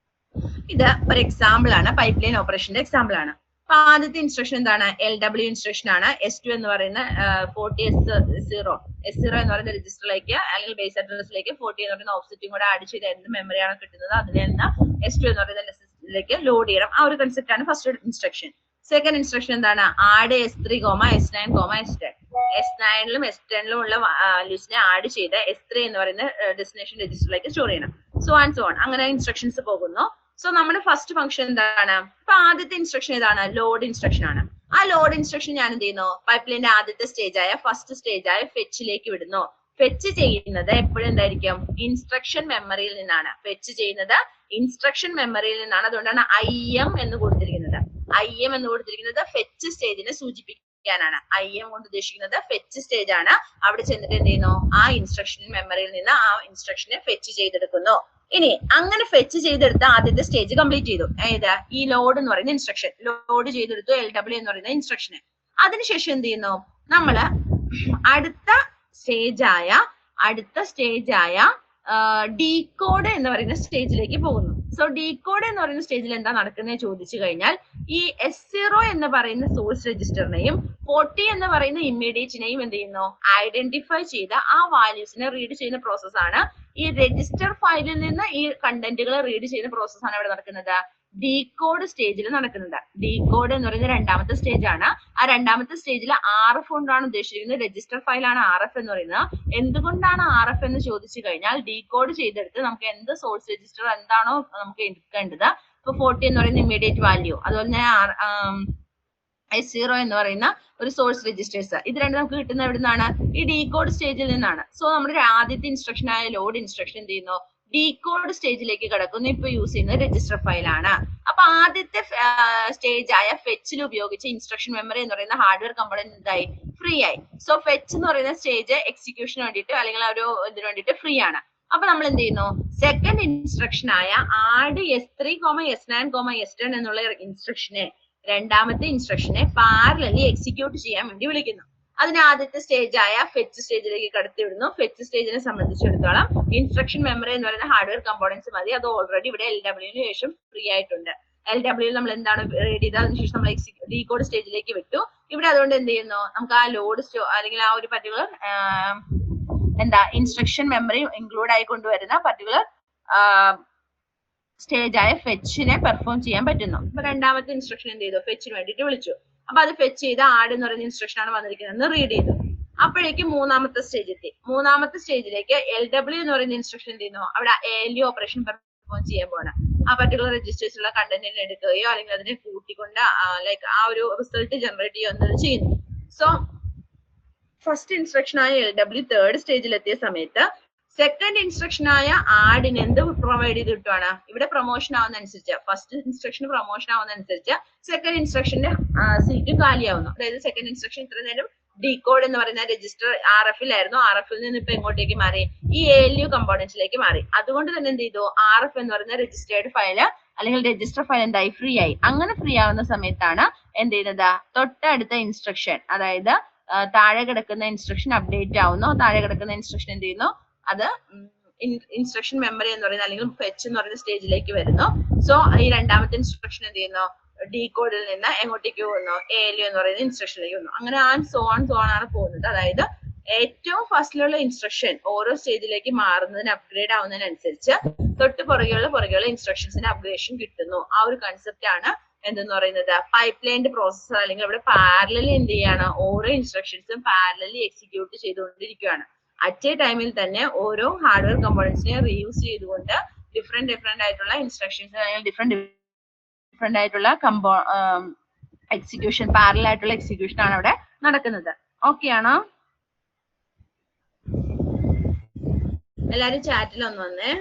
Speaker 1: ഇത് ഒരു എക്സാമ്പിൾ ആണ്, പൈപ്പ് ലൈൻ ഓപ്പറേഷന്റെ എക്സാമ്പിൾ ആണ്. അപ്പൊ ആദ്യത്തെ ഇൻസ്ട്രക്ഷൻ എന്താണ്? LW ഇൻസ്ട്രക്ഷൻ ആണ്. S2 എന്ന് പറയുന്ന 40S0 എന്ന് പറയുന്ന രജിസ്റ്ററിലേക്ക്, അല്ലെങ്കിൽ ബേസ് അഡ്രസ്സിലേക്ക് 40 എന്ന് പറയുന്ന ഓഫ്സെറ്റും കൂടെ ആഡ് ചെയ്ത് എന്ത് മെമ്മറിയാണ് കിട്ടുന്നത് അതിനെ S2 എന്ന് പറയുന്ന ലിസ്റ്റിലേക്ക് ലോഡ് ചെയ്യണം. ആ ഒരു കൺസെപ്റ്റ് ആണ് ഫസ്റ്റ് ഇൻസ്ട്രക്ഷൻ. സെക്കൻഡ് ഇൻസ്ട്രക്ഷൻ എന്താണ്? Add S3, S9, S10. S9ലും S10ലും ഉള്ള ലിസ്റ്റിനെ ആഡ് ചെയ്ത് S3 എന്ന് പറയുന്ന ഡെസ്റ്റിനേഷൻ രജിസ്റ്ററിലേക്ക് സ്റ്റോർ ചെയ്യണം. So and so on. അങ്ങനെ ഇൻസ്ട്രക്ഷൻസ് പോകുന്നു. സോ നമ്മുടെ ഫസ്റ്റ് ഫംഗ്ഷൻ എന്താണ്? ഇപ്പൊ ആദ്യത്തെ ഇൻസ്ട്രക്ഷൻ ഏതാണ്? ലോഡ് ഇൻസ്ട്രക്ഷൻ ആണ്. ആ ലോഡ് ഇൻസ്ട്രക്ഷൻ ഞാൻ എന്ത് ചെയ്യുന്നു? പൈപ്പ് ലൈനിന്റെ ആദ്യത്തെ ഫസ്റ്റ് സ്റ്റേജ് ആയ ഫെച്ചിലേക്ക് വിടുന്നു. ഫെച്ച് ചെയ്യുന്നത് എപ്പോഴും എന്തായിരിക്കും? ഇൻസ്ട്രക്ഷൻ മെമ്മറിയിൽ നിന്നാണ്. ഫെച്ച് ചെയ്യുന്നത് ഇൻസ്ട്രക്ഷൻ മെമ്മറിയിൽ നിന്നാണ്. അതുകൊണ്ടാണ് IM എന്ന് കൊടുത്തിരിക്കുന്നത്. IM എന്ന് കൊടുത്തിരിക്കുന്നത് ഫെച്ച് സ്റ്റേജിനെ സൂചിപ്പിക്കാനാണ്. IM കൊണ്ട് ഉദ്ദേശിക്കുന്നത് ഫെച്ച് സ്റ്റേജ് ആണ്. അവിടെ ചെന്നിട്ട് എന്ത് ചെയ്യുന്നു? ആ ഇൻസ്ട്രക്ഷൻ മെമ്മറിയിൽ നിന്ന് ആ ഇൻസ്ട്രക്ഷനെ ഫെച്ച് ചെയ്തെടുക്കുന്നു. ഇനി അങ്ങനെ ഫെച്ച് ചെയ്തെടുത്ത ആദ്യത്തെ സ്റ്റേജ് കംപ്ലീറ്റ് ചെയ്തു. ഏതാ? ഈ ലോഡ് എന്ന് പറയുന്ന ഇൻസ്ട്രക്ഷൻ ലോഡ് ചെയ്തെടുത്തു, LW എന്ന് പറയുന്ന ഇൻസ്ട്രക്ഷന്. അതിനുശേഷം എന്ത് ചെയ്യുന്നു? നമ്മള് അടുത്ത സ്റ്റേജ് ആയ ഡീകോഡ് എന്ന് പറയുന്ന സ്റ്റേജിലേക്ക് പോകുന്നു. സോ ഡീകോഡ് എന്ന് പറയുന്ന സ്റ്റേജിൽ എന്താ നടക്കുന്നത് ചോദിച്ചു കഴിഞ്ഞാൽ, ഈ S0 എന്ന് പറയുന്ന സോഴ്സ് രജിസ്റ്ററിനെയും 40 എന്ന് പറയുന്ന ഇമ്മീഡിയറ്റിനെയും എന്ത് ചെയ്യുന്നു? ഐഡന്റിഫൈ ചെയ്ത് ആ വാല്യൂസിനെ റീഡ് ചെയ്യുന്ന പ്രോസസ് ആണ്. ഈ രജിസ്റ്റർ ഫയലിൽ നിന്ന് ഈ കണ്ടന്റുകൾ റീഡ് ചെയ്യുന്ന പ്രോസസ് ആണ് ഇവിടെ നടക്കുന്നത്, ഡീകോഡ് സ്റ്റേജിൽ നടക്കുന്നത്. ഡീകോഡ് എന്ന് പറയുന്നത് രണ്ടാമത്തെ സ്റ്റേജ് ആണ്. ആ രണ്ടാമത്തെ സ്റ്റേജിൽ RF കൊണ്ടാണ് ഉദ്ദേശിച്ചിരിക്കുന്നത്. രജിസ്റ്റർ ഫയലാണ് RF എന്ന് പറയുന്നത്. എന്തുകൊണ്ടാണ് RF എന്ന് ചോദിച്ചു കഴിഞ്ഞാൽ, ഡീകോഡ് ചെയ്തെടുത്ത് നമുക്ക് എന്ത് സോഴ്സ് രജിസ്റ്റർ എന്താണോ നമുക്ക് എടുക്കേണ്ടത്, ഇപ്പൊ 40 എന്ന് പറയുന്ന ഇമ്മീഡിയറ്റ് വാല്യൂ, അതുപോലെ തന്നെ S0 എന്ന് പറയുന്ന ഒരു സോഴ്സ് രജിസ്റ്റേഴ്സ്, ഇത് രണ്ടും നമുക്ക് കിട്ടുന്ന എവിടെ നിന്നാണ്? ഈ ഡീകോഡ് സ്റ്റേജിൽ നിന്നാണ്. സോ നമ്മുടെ ആദ്യത്തെ ഇൻസ്ട്രക്ഷൻ ആയ ലോഡ് ഇൻസ്ട്രക്ഷൻ എന്ത് ചെയ്യുന്നു? ഡീകോഡ് സ്റ്റേജിലേക്ക് കടക്കുന്നു. ഇപ്പൊ യൂസ് ചെയ്യുന്നത് രജിസ്റ്റർ ഫയലാണ്. അപ്പൊ ആദ്യത്തെ സ്റ്റേജ് ആയ ഫെച്ചിൽ ഉപയോഗിച്ച ഇൻസ്ട്രക്ഷൻ മെമ്മറി എന്ന് പറയുന്ന ഹാർഡ്വെയർ കമ്പോണന്റ് എന്തായി? ഫ്രീ ആയി. സോ ഫെച്ച് എന്ന് പറയുന്ന സ്റ്റേജ് എക്സിക്യൂഷന് വേണ്ടിയിട്ട്, അല്ലെങ്കിൽ ഒരു ഇതിന് വേണ്ടിയിട്ട് ഫ്രീ ആണ്. അപ്പൊ നമ്മൾ എന്ത് ചെയ്യുന്നു? സെക്കൻഡ് ഇൻസ്ട്രക്ഷൻ ആയ ആഡ് S3, S9, S10 എന്നുള്ള ഇൻസ്ട്രക്ഷനെ, രണ്ടാമത്തെ ഇൻസ്ട്രക്ഷനെ പാരലലി എക്സിക്യൂട്ട് ചെയ്യാൻ വേണ്ടി വിളിക്കുന്നു. അതിന് ആദ്യത്തെ സ്റ്റേജ് ആയ ഫെച്ച് സ്റ്റേജിലേക്ക് കടത്തിവിടുന്നു. ഫെച്ച് സ്റ്റേജിനെ സംബന്ധിച്ചിടത്തോളം ഇൻസ്ട്രക്ഷൻ മെമ്മറി എന്ന് പറയുന്ന ഹാർഡ്വെയർ കമ്പോണൻസ് മതി. അത് ഓൾറെഡി ഇവിടെ LW ശേഷം ഫ്രീ ആയിട്ടുണ്ട്. LW നമ്മൾ എന്താണ് റീഡ് ചെയ്തത്, അതിനുശേഷം നമ്മൾ ഡീകോഡ് സ്റ്റേജിലേക്ക് വിട്ടു. ഇവിടെ അതുകൊണ്ട് എന്ത് ചെയ്യുന്നു? നമുക്ക് ആ ലോഡ് അല്ലെങ്കിൽ ആ ഒരു പർട്ടിക്കുലർ എന്താ ഇൻസ്ട്രക്ഷൻ മെമ്മറി ഇൻക്ലൂഡ് ആയി കൊണ്ടുവരുന്ന പർട്ടിക്കുലർ സ്റ്റേജ് ആയ ഫെച്ചിനെ പെർഫോം ചെയ്യാൻ പറ്റുന്നു. അപ്പൊ രണ്ടാമത്തെ ഇൻസ്ട്രക്ഷൻ എന്ത് ചെയ്തു? ഫെച്ചിന് വേണ്ടിയിട്ട് വിളിച്ചു. അപ്പൊ അത് ഫെച്ച് ചെയ്ത് ആഡ് എന്ന് പറയുന്ന ഇൻസ്ട്രക്ഷൻ ആണ് വന്നിരിക്കുന്നത്, റീഡ് ചെയ്തു. അപ്പോഴേക്കും മൂന്നാമത്തെ സ്റ്റേജ് എത്തി. മൂന്നാമത്തെ സ്റ്റേജിലേക്ക് LW എന്ന് പറയുന്ന ഇൻസ്ട്രക്ഷൻ എന്ത് ചെയ്യുന്നു? അവിടെ ALU ഓപ്പറേഷൻ പെർഫോം ചെയ്യാൻ പോകണം. ആ പർട്ടിക്കുലർ രജിസ്റ്റേഴ്സിലുള്ള കണ്ടന്റിനെ എടുക്കുകയോ അല്ലെങ്കിൽ അതിനെ കൂട്ടിക്കൊണ്ട് ലൈക്ക് ആ ഒരു റിസൾട്ട് ജനറേറ്റ് ചെയ്യുകയോ എന്നത് ചെയ്യുന്നു. സോ ഫസ്റ്റ് ഇൻസ്ട്രക്ഷൻ ആയ LW തേർഡ് സ്റ്റേജിൽ എത്തിയ സമയത്ത് സെക്കൻഡ് ഇൻസ്ട്രക്ഷൻ ആയ ആഡിന് എന്ത് പ്രൊവൈഡ് ചെയ്തിട്ടാണ്? ഇവിടെ പ്രൊമോഷൻ ആവുന്നതനുസരിച്ച് ഫസ്റ്റ് ഇൻസ്ട്രക്ഷൻ പ്രൊമോഷൻ ആവുന്നതനുസരിച്ച് സെക്കൻഡ് ഇൻസ്ട്രക്ഷന്റെ സീറ്റ് കാലിയാവുന്നു. അതായത് സെക്കൻഡ് ഇൻസ്ട്രക്ഷൻ ഇത്ര നേരം ഡീകോഡ് എന്ന് പറയുന്ന രജിസ്റ്റർ RF-ലായിരുന്നു. RF-ൽ നിന്ന് ഇപ്പൊ എങ്ങോട്ടേക്ക് മാറി? ഈ ALU കമ്പോണന്റ്സിലേക്ക് മാറി. അതുകൊണ്ട് തന്നെ എന്ത് ചെയ്തു? RF എന്ന് പറയുന്ന രജിസ്റ്റേർഡ് ഫയല് അല്ലെങ്കിൽ രജിസ്റ്റർ ഫയൽ എന്തായി? ഫ്രീ ആയി. അങ്ങനെ ഫ്രീ ആവുന്ന സമയത്താണ് എന്ത് ചെയ്യുന്നത്? തൊട്ടടുത്ത ഇൻസ്ട്രക്ഷൻ, അതായത് താഴെ കിടക്കുന്ന ഇൻസ്ട്രക്ഷൻ അപ്ഡേറ്റ് ആവുന്നു. താഴെ കിടക്കുന്ന ഇൻസ്ട്രക്ഷൻ എന്ത് ചെയ്യുന്നു? അത് ഇൻസ്ട്രക്ഷൻ മെമ്മറി എന്ന് പറയുന്ന അല്ലെങ്കിൽ ഫെച്ച് എന്ന് പറയുന്ന സ്റ്റേജിലേക്ക് വരുന്നു. സോ ഈ രണ്ടാമത്തെ ഇൻസ്ട്രക്ഷൻ എന്ത് ചെയ്യുന്നു? ഡീകോഡിൽ നിന്ന് എങ്ങോട്ടേക്ക് പോകുന്നു? ALU എന്ന് പറയുന്ന ഇൻസ്ട്രക്ഷനിലേക്ക് പോകുന്നു. അങ്ങനെ സോ ഓൺ ആണ് പോകുന്നത്. അതായത് ഏറ്റവും ഫസ്റ്റിലുള്ള ഇൻസ്ട്രക്ഷൻ ഓരോ സ്റ്റേജിലേക്ക് മാറുന്നതിന് അപ്ഗ്രേഡ് ആവുന്നതിനനുസരിച്ച് തൊട്ട് പുറകെയുള്ള ഇൻസ്ട്രക്ഷൻസിന് അപ്ഗ്രേഷൻ കിട്ടുന്നു. ആ ഒരു കൺസെപ്റ്റ് ആണ് എന്തെന്ന് പറയുന്നത്? Pipe lined processor. അല്ലെങ്കിൽ ഇവിടെ പാരലലി എന്ത് ചെയ്യാണ്? ഓരോ ഇൻസ്ട്രക്ഷൻസും പാരലലി എക്സിക്യൂട്ട് ചെയ്തുകൊണ്ടിരിക്കുകയാണ്. അറ്റ് എ ടൈമിൽ തന്നെ ഓരോ ഹാർഡ്വെയർ കമ്പോണൻസിനെ റീയൂസ് ചെയ്തുകൊണ്ട് ഡിഫറെന്റ് ആയിട്ടുള്ള ഇൻസ്ട്രക്ഷൻസ് അല്ലെങ്കിൽ ഡിഫറെന്റ് ആയിട്ടുള്ള എക്സിക്യൂഷൻ, പാരലൽ ആയിട്ടുള്ള എക്സിക്യൂഷൻ ആണ് അവിടെ നടക്കുന്നത്. ഓക്കെ ആണോ? എല്ലാരും ചാറ്റിൽ ഒന്ന് വന്നേ.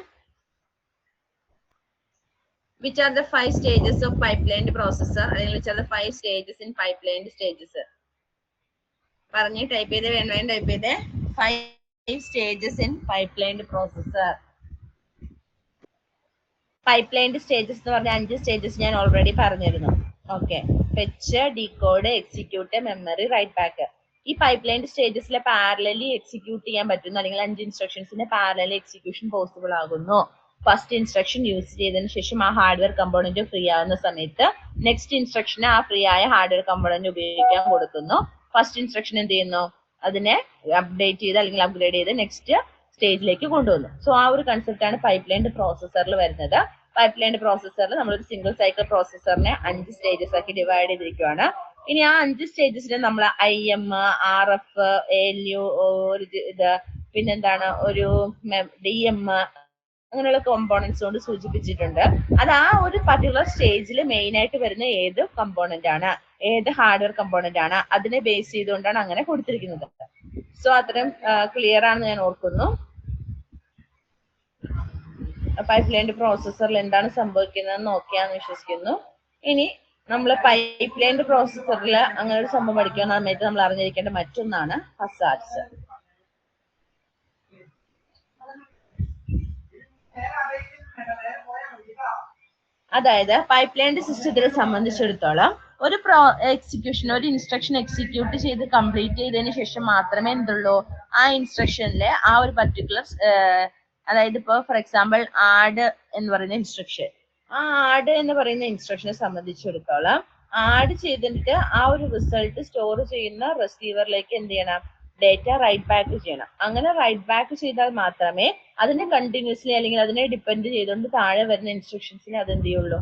Speaker 1: Which are the 5 stages of pipelined processor? അല്ലെങ്കിൽ which are the 5 stages in pipelined stages? പറഞ്ഞ് ടൈപ്പ് ചെയ്തേ, വേണം ടൈപ്പ് ചെയ്തേ. 5 stages in pipelined processor. Pipelined stages എന്ന് പറഞ്ഞ 5 സ്റ്റേജസ് ഞാൻ ഓൾറെഡി പറഞ്ഞിരുന്നു. Okay, fetch, decode, execute, memory, write back. ഈ പൈപ്പ്ലൈൻഡ് സ്റ്റേജസിലെ പാരലലി എക്സിക്യൂട്ട് ചെയ്യാൻ പറ്റുന്നു, അല്ലെങ്കിൽ 5 ഇൻസ്ട്രക്ഷൻസിന്റെ പാരലലി എക്സിക്യൂഷൻ പോസിബിൾ ആകുന്നു. ഫസ്റ്റ് ഇൻസ്ട്രക്ഷൻ യൂസ് ചെയ്തതിനു ശേഷം ആ ഹാർഡ്വെയർ കമ്പോണന്റ് ഫ്രീ ആവുന്ന സമയത്ത് നെക്സ്റ്റ് ഇൻസ്ട്രക്ഷന് ആ ഫ്രീ ആയ ഹാർഡ്വെയർ കമ്പോണന്റ് ഉപയോഗിക്കാൻ കൊടുക്കുന്നു. ഫസ്റ്റ് ഇൻസ്ട്രക്ഷൻ എന്ത് ചെയ്യുന്നു? അതിനെ അപ്ഡേറ്റ് ചെയ്ത് അല്ലെങ്കിൽ അപ്ഗ്രേഡ് ചെയ്ത് നെക്സ്റ്റ് സ്റ്റേജിലേക്ക് കൊണ്ടുവന്നു. സോ ആ ഒരു കൺസെപ്റ്റ് ആണ് പൈപ്പ്ലൈൻഡ് പ്രോസസ്സറിൽ വരുന്നത്. പൈപ്പ്ലൈൻഡ് പ്രോസസ്സറിൽ നമ്മളൊരു സിംഗിൾ സൈക്കിൾ പ്രോസസ്സറിനെ 5 സ്റ്റേജസ് ആക്കി ഡിവൈഡ് ചെയ്തിരിക്കുകയാണ്. ഇനി ആ 5 സ്റ്റേജസിൽ നമ്മൾ IM, RF, ALU, ഇത് പിന്നെന്താണ് ഒരു DM അങ്ങനെയുള്ള കോമ്പോണൻസ് കൊണ്ട് സൂചിപ്പിച്ചിട്ടുണ്ട്. അത് ആ ഒരു പർട്ടിക്കുലർ സ്റ്റേജിൽ മെയിൻ ആയിട്ട് വരുന്ന ഏത് കമ്പോണന്റ് ആണ്, ഏത് ഹാർഡ്വെയർ കമ്പോണന്റ് ആണ്, അതിനെ ബേസ് ചെയ്തുകൊണ്ടാണ് അങ്ങനെ കൊടുത്തിരിക്കുന്നത്. സോ അത്രയും ക്ലിയർ ആണെന്ന് ഞാൻ ഓർക്കുന്നു. പൈപ്പ്ലൈൻഡ് പ്രോസസ്സറിൽ എന്താണ് സംഭവിക്കുന്നതെന്ന് നോക്കിയാന്ന് വിശ്വസിക്കുന്നു. ഇനി നമ്മൾ പൈപ്പ്ലൈൻഡ് പ്രോസസ്സറിൽ അങ്ങനെ ഒരു സംഭവം പഠിക്കുന്ന സമയത്ത് നമ്മൾ അറിഞ്ഞിരിക്കേണ്ട മറ്റൊന്നാണ് ഹസാർഡ്സ്. അതായത് പൈപ്പ്ലൈൻഡ് സിസ്റ്റത്തിനെ സംബന്ധിച്ചിടത്തോളം ഒരു ഒരു ഇൻസ്ട്രക്ഷൻ എക്സിക്യൂട്ട് ചെയ്ത് കംപ്ലീറ്റ് ചെയ്തതിനു ശേഷം മാത്രമേ എന്തുള്ളൂ, ആ ഇൻസ്ട്രക്ഷനിലെ ആ ഒരു പർട്ടിക്കുലർ അതായത് ഇപ്പോൾ ഫോർ എക്സാമ്പിൾ ആഡ് എന്ന് പറയുന്ന ഇൻസ്ട്രക്ഷൻ, ആ ആഡ് എന്ന് പറയുന്ന ഇൻസ്ട്രക്ഷനെ സംബന്ധിച്ചിടത്തോളം ആഡ് ചെയ്തിട്ട് ആ ഒരു റിസൾട്ട് സ്റ്റോർ ചെയ്യുന്ന റിസീവറിലേക്ക് എന്ത് ചെയ്യണം? ഡേറ്റ റൈറ്റ് ബാക്ക് ചെയ്യണം. അങ്ങനെ റൈറ്റ് ബാക്ക് ചെയ്താൽ മാത്രമേ അതിനെ കണ്ടിന്യൂസ്ലി അല്ലെങ്കിൽ അതിനെ ഡിപ്പെൻഡ് ചെയ്തുകൊണ്ട് താഴെ വരുന്ന ഇൻസ്ട്രക്ഷൻസിനെ അത് എന്ത് ചെയ്യുള്ളൂ,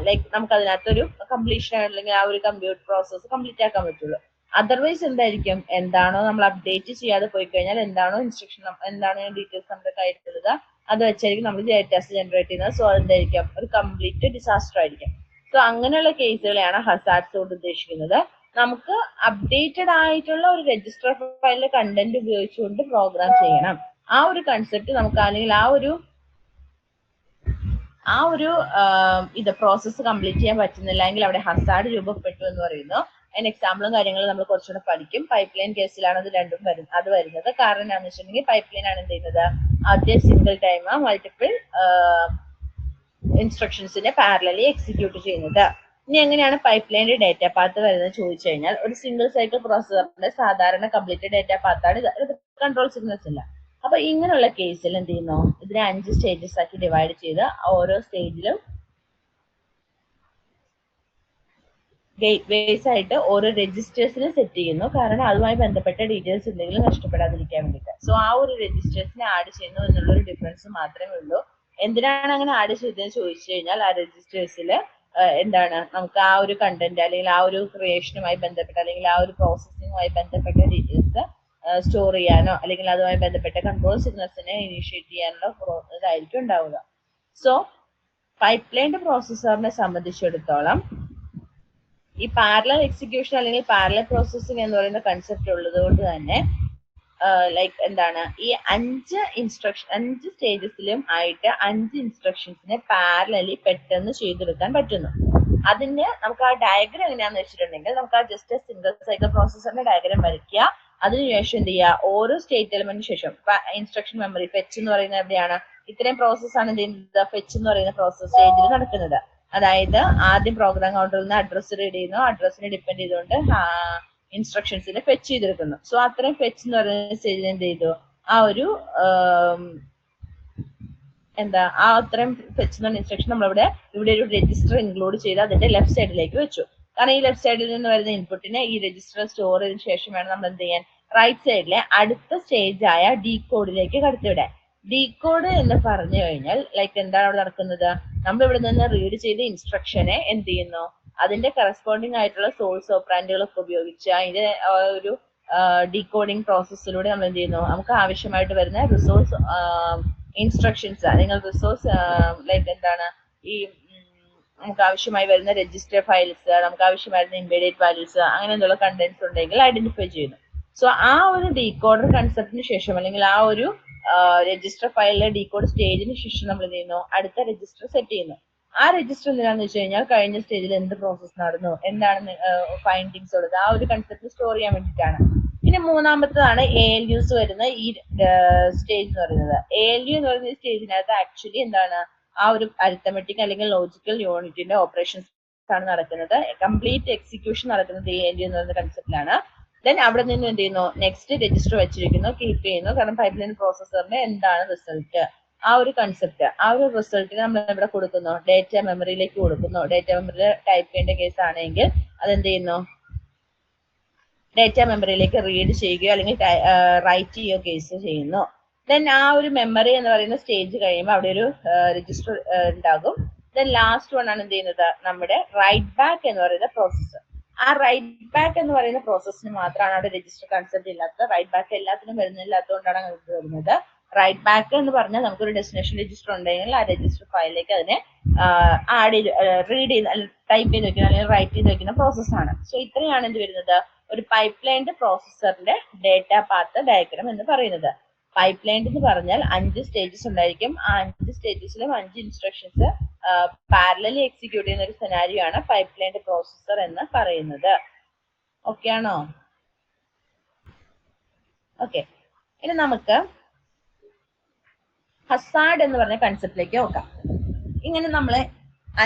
Speaker 1: ലൈക്ക് നമുക്ക് അതിനകത്തൊരു കംപ്ലീഷൻ അല്ലെങ്കിൽ ആ ഒരു കമ്പ്യൂട്ടർ പ്രോസസ്സ് കംപ്ലീറ്റ് ആക്കാൻ പറ്റുള്ളൂ. അതർവൈസ് എന്തായിരിക്കും, എന്താണോ നമ്മൾ അപ്ഡേറ്റ് ചെയ്യാതെ പോയി കഴിഞ്ഞാൽ എന്താണോ ഇൻസ്ട്രക്ഷൻ, എന്താണോ ഡീറ്റെയിൽസ് നമ്മുടെ കയ്യിലുള്ളത് അത് വെച്ചായിരിക്കും നമ്മൾ ഡേറ്റാസ് ജനറേറ്റ് ചെയ്യുന്നത്. സോ അതെന്തായിരിക്കും, ഒരു കംപ്ലീറ്റ് ഡിസാസ്റ്റർ ആയിരിക്കും. സോ അങ്ങനെയുള്ള കേസുകളെയാണ് ഹസാർഡ്സ് കൊണ്ട് ഉദ്ദേശിക്കുന്നത്. നമുക്ക് അപ്ഡേറ്റഡ് ആയിട്ടുള്ള ഒരു രജിസ്റ്റർ ഫയലിലെ കണ്ടന്റ് ഉപയോഗിച്ചുകൊണ്ട് പ്രോഗ്രാം ചെയ്യണം. ആ ഒരു കൺസെപ്റ്റ് നമുക്ക് അല്ലെങ്കിൽ ആ ഒരു ഇത് പ്രോസസ്സ് കംപ്ലീറ്റ് ചെയ്യാൻ പറ്റുന്നില്ല എങ്കിൽ അവിടെ ഹസാർഡ് രൂപപ്പെട്ടു എന്ന് പറയുന്നു. അതിന് എക്സാമ്പിളും കാര്യങ്ങളും നമ്മൾ കുറച്ചുകൂടെ പഠിക്കും. പൈപ്പ് ലൈൻ കേസിലാണ് അത് രണ്ടും വരുന്നത്. കാരണം എന്താണെന്ന് വെച്ചിട്ടുണ്ടെങ്കിൽ പൈപ്പ് ലൈൻ ആണ് എന്ത് ചെയ്യുന്നത്, ആദ്യം സിംഗിൾ ടൈം മൾട്ടിപ്പിൾ ഇൻസ്ട്രക്ഷൻസിനെ പാരലലി എക്സിക്യൂട്ട് ചെയ്യുന്നത്. ഇനി എങ്ങനെയാണ് പൈപ്പ് ലൈനിന്റെ ഡേറ്റ പാത്ത് വരുന്നത് ചോദിച്ചു കഴിഞ്ഞാൽ, ഒരു സിംഗിൾ സൈക്കിൾ പ്രോസസറിന്റെ സാധാരണ കംപ്ലീറ്റ് ഡേറ്റ പാത്താണ് ഇത്. കൺട്രോൾ സിഗ്നൽസ് ഇല്ല. അപ്പൊ ഇങ്ങനെയുള്ള കേസിൽ എന്ത് ചെയ്യുന്നു, ഇതിനെ 5 സ്റ്റേജസ് ആക്കി ഡിവൈഡ് ചെയ്ത് ഓരോ സ്റ്റേജിലും ഗേറ്റ് വേസ് ആയിട്ട് ഓരോ രജിസ്റ്റേഴ്സിനെ സെറ്റ് ചെയ്യുന്നു. കാരണം അതുമായി ബന്ധപ്പെട്ട ഡീറ്റെയിൽസ് എന്തെങ്കിലും നഷ്ടപ്പെടാതിരിക്കാൻ വേണ്ടിയിട്ട്. സോ ആ ഒരു രജിസ്റ്റേഴ്സിനെ ആഡ് ചെയ്യുന്നു എന്നുള്ളൊരു ഡിഫറൻസ് മാത്രമേ ഉള്ളൂ. എന്തിനാണ് അങ്ങനെ ആഡ് ചെയ്തതെന്ന് ചോദിച്ചു കഴിഞ്ഞാൽ ആ രജിസ്റ്റേഴ്സിൽ എന്താണ് നമുക്ക് ആ ഒരു കണ്ടന്റ് അല്ലെങ്കിൽ ആ ഒരു ക്രിയേഷനുമായി ബന്ധപ്പെട്ട അല്ലെങ്കിൽ ആ ഒരു പ്രോസസ്സിങ്ങുമായി ബന്ധപ്പെട്ട ഡീറ്റെയിൽസ് സ്റ്റോർ ചെയ്യാനോ അല്ലെങ്കിൽ അതുമായി ബന്ധപ്പെട്ട കൺട്രോൾ സിഗ്നൽസിനെ ഇനിഷ്യേറ്റ് ചെയ്യാനുള്ള ഇതായിരിക്കും ഉണ്ടാവുക. സോ പൈപ്പ്ലൈൻഡ് പ്രോസസ്സറിനെ സംബന്ധിച്ചിടത്തോളം ഈ പാരലൽ എക്സിക്യൂഷൻ അല്ലെങ്കിൽ പാരലൽ പ്രോസസ്സിംഗ് എന്ന് പറയുന്ന കൺസെപ്റ്റ് ഉള്ളത് കൊണ്ട് തന്നെ ലൈക്ക് എന്താണ് ഈ 5 സ്റ്റേജസിലും ആയിട്ട് 5 ഇൻസ്ട്രക്ഷൻസിനെ പാരലലി പെട്ടെന്ന് ചെയ്തെടുക്കാൻ പറ്റുന്നു. അതിന് നമുക്ക് ആ ഡയഗ്രാം എങ്ങനെയാന്ന് വെച്ചിട്ടുണ്ടെങ്കിൽ നമുക്ക് ആ ജസ്റ്റ് സിംഗിൾ സൈക്കിൾ പ്രോസസ്സറിന്റെ ഡയഗ്രാം വരയ്ക്കുക. അതിനുശേഷം എന്ത് ചെയ്യുക, ഓരോ സ്റ്റേറ്റ് എലിമെന്റിന് ശേഷം ഇൻസ്ട്രക്ഷൻ മെമ്മറി ഫെച്ച് എന്ന് പറയുന്നത് എവിടെയാണ്, ഇത്രയും പ്രോസസ്സാണ് എന്ത് ചെയ്യുന്നത്, ഫെച്ച് എന്ന് പറയുന്ന പ്രോസസ് സ്റ്റേജിൽ നടക്കുന്നത്. അതായത് ആദ്യം പ്രോഗ്രാം കൗണ്ടറിൽ നിന്ന് അഡ്രസ്സ് റീഡ് ചെയ്യുന്നു, അഡ്രസ്സിനെ ഡിപ്പെൻഡ് ചെയ്തുകൊണ്ട് ഇൻസ്ട്രക്ഷൻസിനെ ഫെച്ച് ചെയ്തെടുക്കുന്നു. സോ അത്രയും ഫെച്ച് എന്ന് പറയുന്ന സ്റ്റേജിൽ എന്ത് ചെയ്തു, ആ ഒരു ആ അത്രയും ഫെച്ച് എന്ന ഇൻസ്ട്രക്ഷൻ നമ്മളിവിടെ ഒരു രജിസ്റ്റർ ഇൻക്ലൂഡ് ചെയ്ത് അതിന്റെ ലെഫ്റ്റ് സൈഡിലേക്ക് വെച്ചു. കാരണം ഈ ലെഫ്റ്റ് സൈഡിൽ നിന്ന് വരുന്ന ഇൻപുട്ടിനെ ഈ രജിസ്റ്റർ സ്റ്റോർ ചെയ്തതിനു ശേഷം വേണം നമ്മൾ എന്ത് ചെയ്യാൻ, റൈറ്റ് സൈഡിലെ അടുത്ത സ്റ്റേജ് ആയ ഡീകോഡിലേക്ക് കടത്തിവിടാൻ. ഡീകോഡ് എന്ന് പറഞ്ഞു കഴിഞ്ഞാൽ ലൈക്ക് എന്താണ് അവിടെ നടക്കുന്നത്, നമ്മൾ ഇവിടെ നിന്ന് റീഡ് ചെയ്ത ഇൻസ്ട്രക്ഷനെ എന്ത് ചെയ്യുന്നു, അതിന്റെ കറസ്പോണ്ടിങ് ആയിട്ടുള്ള സോഴ്സ് ഓപ്പറാൻഡുകളൊക്കെ ഉപയോഗിച്ച് അതിന്റെ ഒരു ഡീകോഡിംഗ് പ്രോസസ്സിലൂടെ നമ്മൾ എന്ത് ചെയ്യുന്നു, നമുക്ക് ആവശ്യമായിട്ട് വരുന്ന റിസോഴ്സ് ഇൻസ്ട്രക്ഷൻസ് അല്ലെങ്കിൽ റിസോഴ്സ് ലൈക്ക് എന്താണ് ഈ നമുക്ക് ആവശ്യമായി വരുന്ന രജിസ്റ്റർ ഫയൽസ്, നമുക്ക് ആവശ്യമായി വരുന്ന ഇംബെഡഡ് വാല്യൂസ് അങ്ങനെ എന്നുള്ള കണ്ടന്റ്സ് ഉണ്ടെങ്കിൽ ഐഡന്റിഫൈ ചെയ്യുന്നു. സോ ആ ഒരു ഡീകോഡർ കൺസെപ്റ്റിന് ശേഷം അല്ലെങ്കിൽ ആ ഒരു രജിസ്റ്റർ ഫയലിലെ ഡീകോഡ് സ്റ്റേജിന് ശേഷം നമ്മൾ എന്ത് ചെയ്യുന്നു, അടുത്ത രജിസ്റ്റർ സെറ്റ് ചെയ്യുന്നു. ആ രജിസ്റ്റർ എന്തിനാന്ന് വെച്ച് കഴിഞ്ഞാൽ കഴിഞ്ഞ സ്റ്റേജിൽ എന്ത് പ്രോസസ് നടന്നു, എന്താണ് ഫൈൻഡിങ്സ് ഉള്ളത്, ആ ഒരു കൺസെപ്റ്റ് സ്റ്റോർ ചെയ്യാൻ വേണ്ടിയിട്ടാണ്. ഇനി മൂന്നാമത്തതാണ് ALUs വരുന്ന ഈ സ്റ്റേജ് എന്ന് പറയുന്നത്. ALU എന്ന് പറയുന്ന ഈ സ്റ്റേജിനകത്ത് ആക്ച്വലി എന്താണ്, ആ ഒരു അരിത്തമെറ്റിക് അല്ലെങ്കിൽ ലോജിക്കൽ യൂണിറ്റിന്റെ ഓപ്പറേഷൻസ് ആണ് നടക്കുന്നത്. കംപ്ലീറ്റ് എക്സിക്യൂഷൻ നടക്കുന്നത് ALU എന്ന് പറയുന്ന കൺസെപ്റ്റിലാണ്. ദെൻ അവിടെ നിന്ന് എന്ത് ചെയ്യുന്നു, നെക്സ്റ്റ് രജിസ്റ്റർ വെച്ചിരിക്കുന്നു, കീപ്പ് ചെയ്യുന്നു. കാരണം പൈപ്പ്ലൈൻ പ്രോസസ്സറിന്റെ എന്താണ് റിസൾട്ട്, ആ ഒരു കൺസെപ്റ്റ്, ആ ഒരു റിസൾട്ടിന് നമ്മൾ ഇവിടെ കൊടുക്കുന്നു, ഡേറ്റ മെമ്മറിയിലേക്ക് കൊടുക്കുന്നു. ഡേറ്റ മെമ്മറിയിൽ ടൈപ്പ് ചെയ്യേണ്ട കേസ് ആണെങ്കിൽ അതെന്ത് ചെയ്യുന്നു, ഡേറ്റ മെമ്മറിയിലേക്ക് റീഡ് ചെയ്യുകയോ അല്ലെങ്കിൽ റൈറ്റ് ചെയ്യുകയോ കേസ് ചെയ്യുന്നു. ദെൻ ആ ഒരു മെമ്മറി എന്ന് പറയുന്ന സ്റ്റേജ് കഴിയുമ്പോൾ അവിടെ ഒരു രജിസ്റ്റർ ഉണ്ടാകും. ദെൻ ലാസ്റ്റ് വൺ ആണ് എന്ത് ചെയ്യുന്നത്, നമ്മുടെ റൈറ്റ് ബാക്ക് എന്ന് പറയുന്ന പ്രോസസ്സ്. ആ റൈറ്റ് ബാക്ക് എന്ന് പറയുന്ന പ്രോസസ്സിന് മാത്രമാണ് അവിടെ രജിസ്റ്റർ കൺസെപ്റ്റ് ഇല്ലാത്തത്. റൈറ്റ് ബാക്ക് എല്ലാത്തിനും വരുന്നില്ലാത്തതുകൊണ്ടാണ് അങ്ങോട്ട് വരുന്നത്. റൈറ്റ് ബാക്ക് എന്ന് പറഞ്ഞാൽ നമുക്കൊരു ഡെസ്റ്റിനേഷൻ രജിസ്റ്റർ ഉണ്ടെങ്കിൽ ആ രജിസ്റ്റർ ഫയലിലേക്ക് അതിനെ ആഡ് ചെയ്ത് റീഡ് ചെയ്ത് ടൈപ്പ് ചെയ്ത് വെക്കുന്ന അല്ലെങ്കിൽ റൈറ്റ് ചെയ്ത് വെക്കുന്ന പ്രോസസ്സാണ്. സോ ഇത്രയാണ് എന്ത് വരുന്നത്, ഒരു പൈപ്പ്ലൈൻഡ് പ്രോസസ്സറിന്റെ ഡേറ്റ പാത്ത് ഡയഗ്രാം എന്ന് പറയുന്നത്. പൈപ്പ്ലൈൻഡ് എന്ന് പറഞ്ഞാൽ 5 സ്റ്റേജസ് ഉണ്ടായിരിക്കും. ആ 5 സ്റ്റേജസിലും 5 ഇൻസ്ട്രക്ഷൻസ് പാരലലി എക്സിക്യൂട്ട് ചെയ്യുന്ന ഒരു സെനാരിയോ ആണ് പൈപ്പ്ലൈൻഡ് പ്രോസസ്സർ എന്ന് പറയുന്നത്. ഓക്കെ ആണോ? ഓക്കെ, ഇനി നമുക്ക് ഹസാർഡ് എന്ന് പറഞ്ഞ കൺസെപ്റ്റിലേക്ക് നോക്കാം. ഇങ്ങനെ നമ്മളെ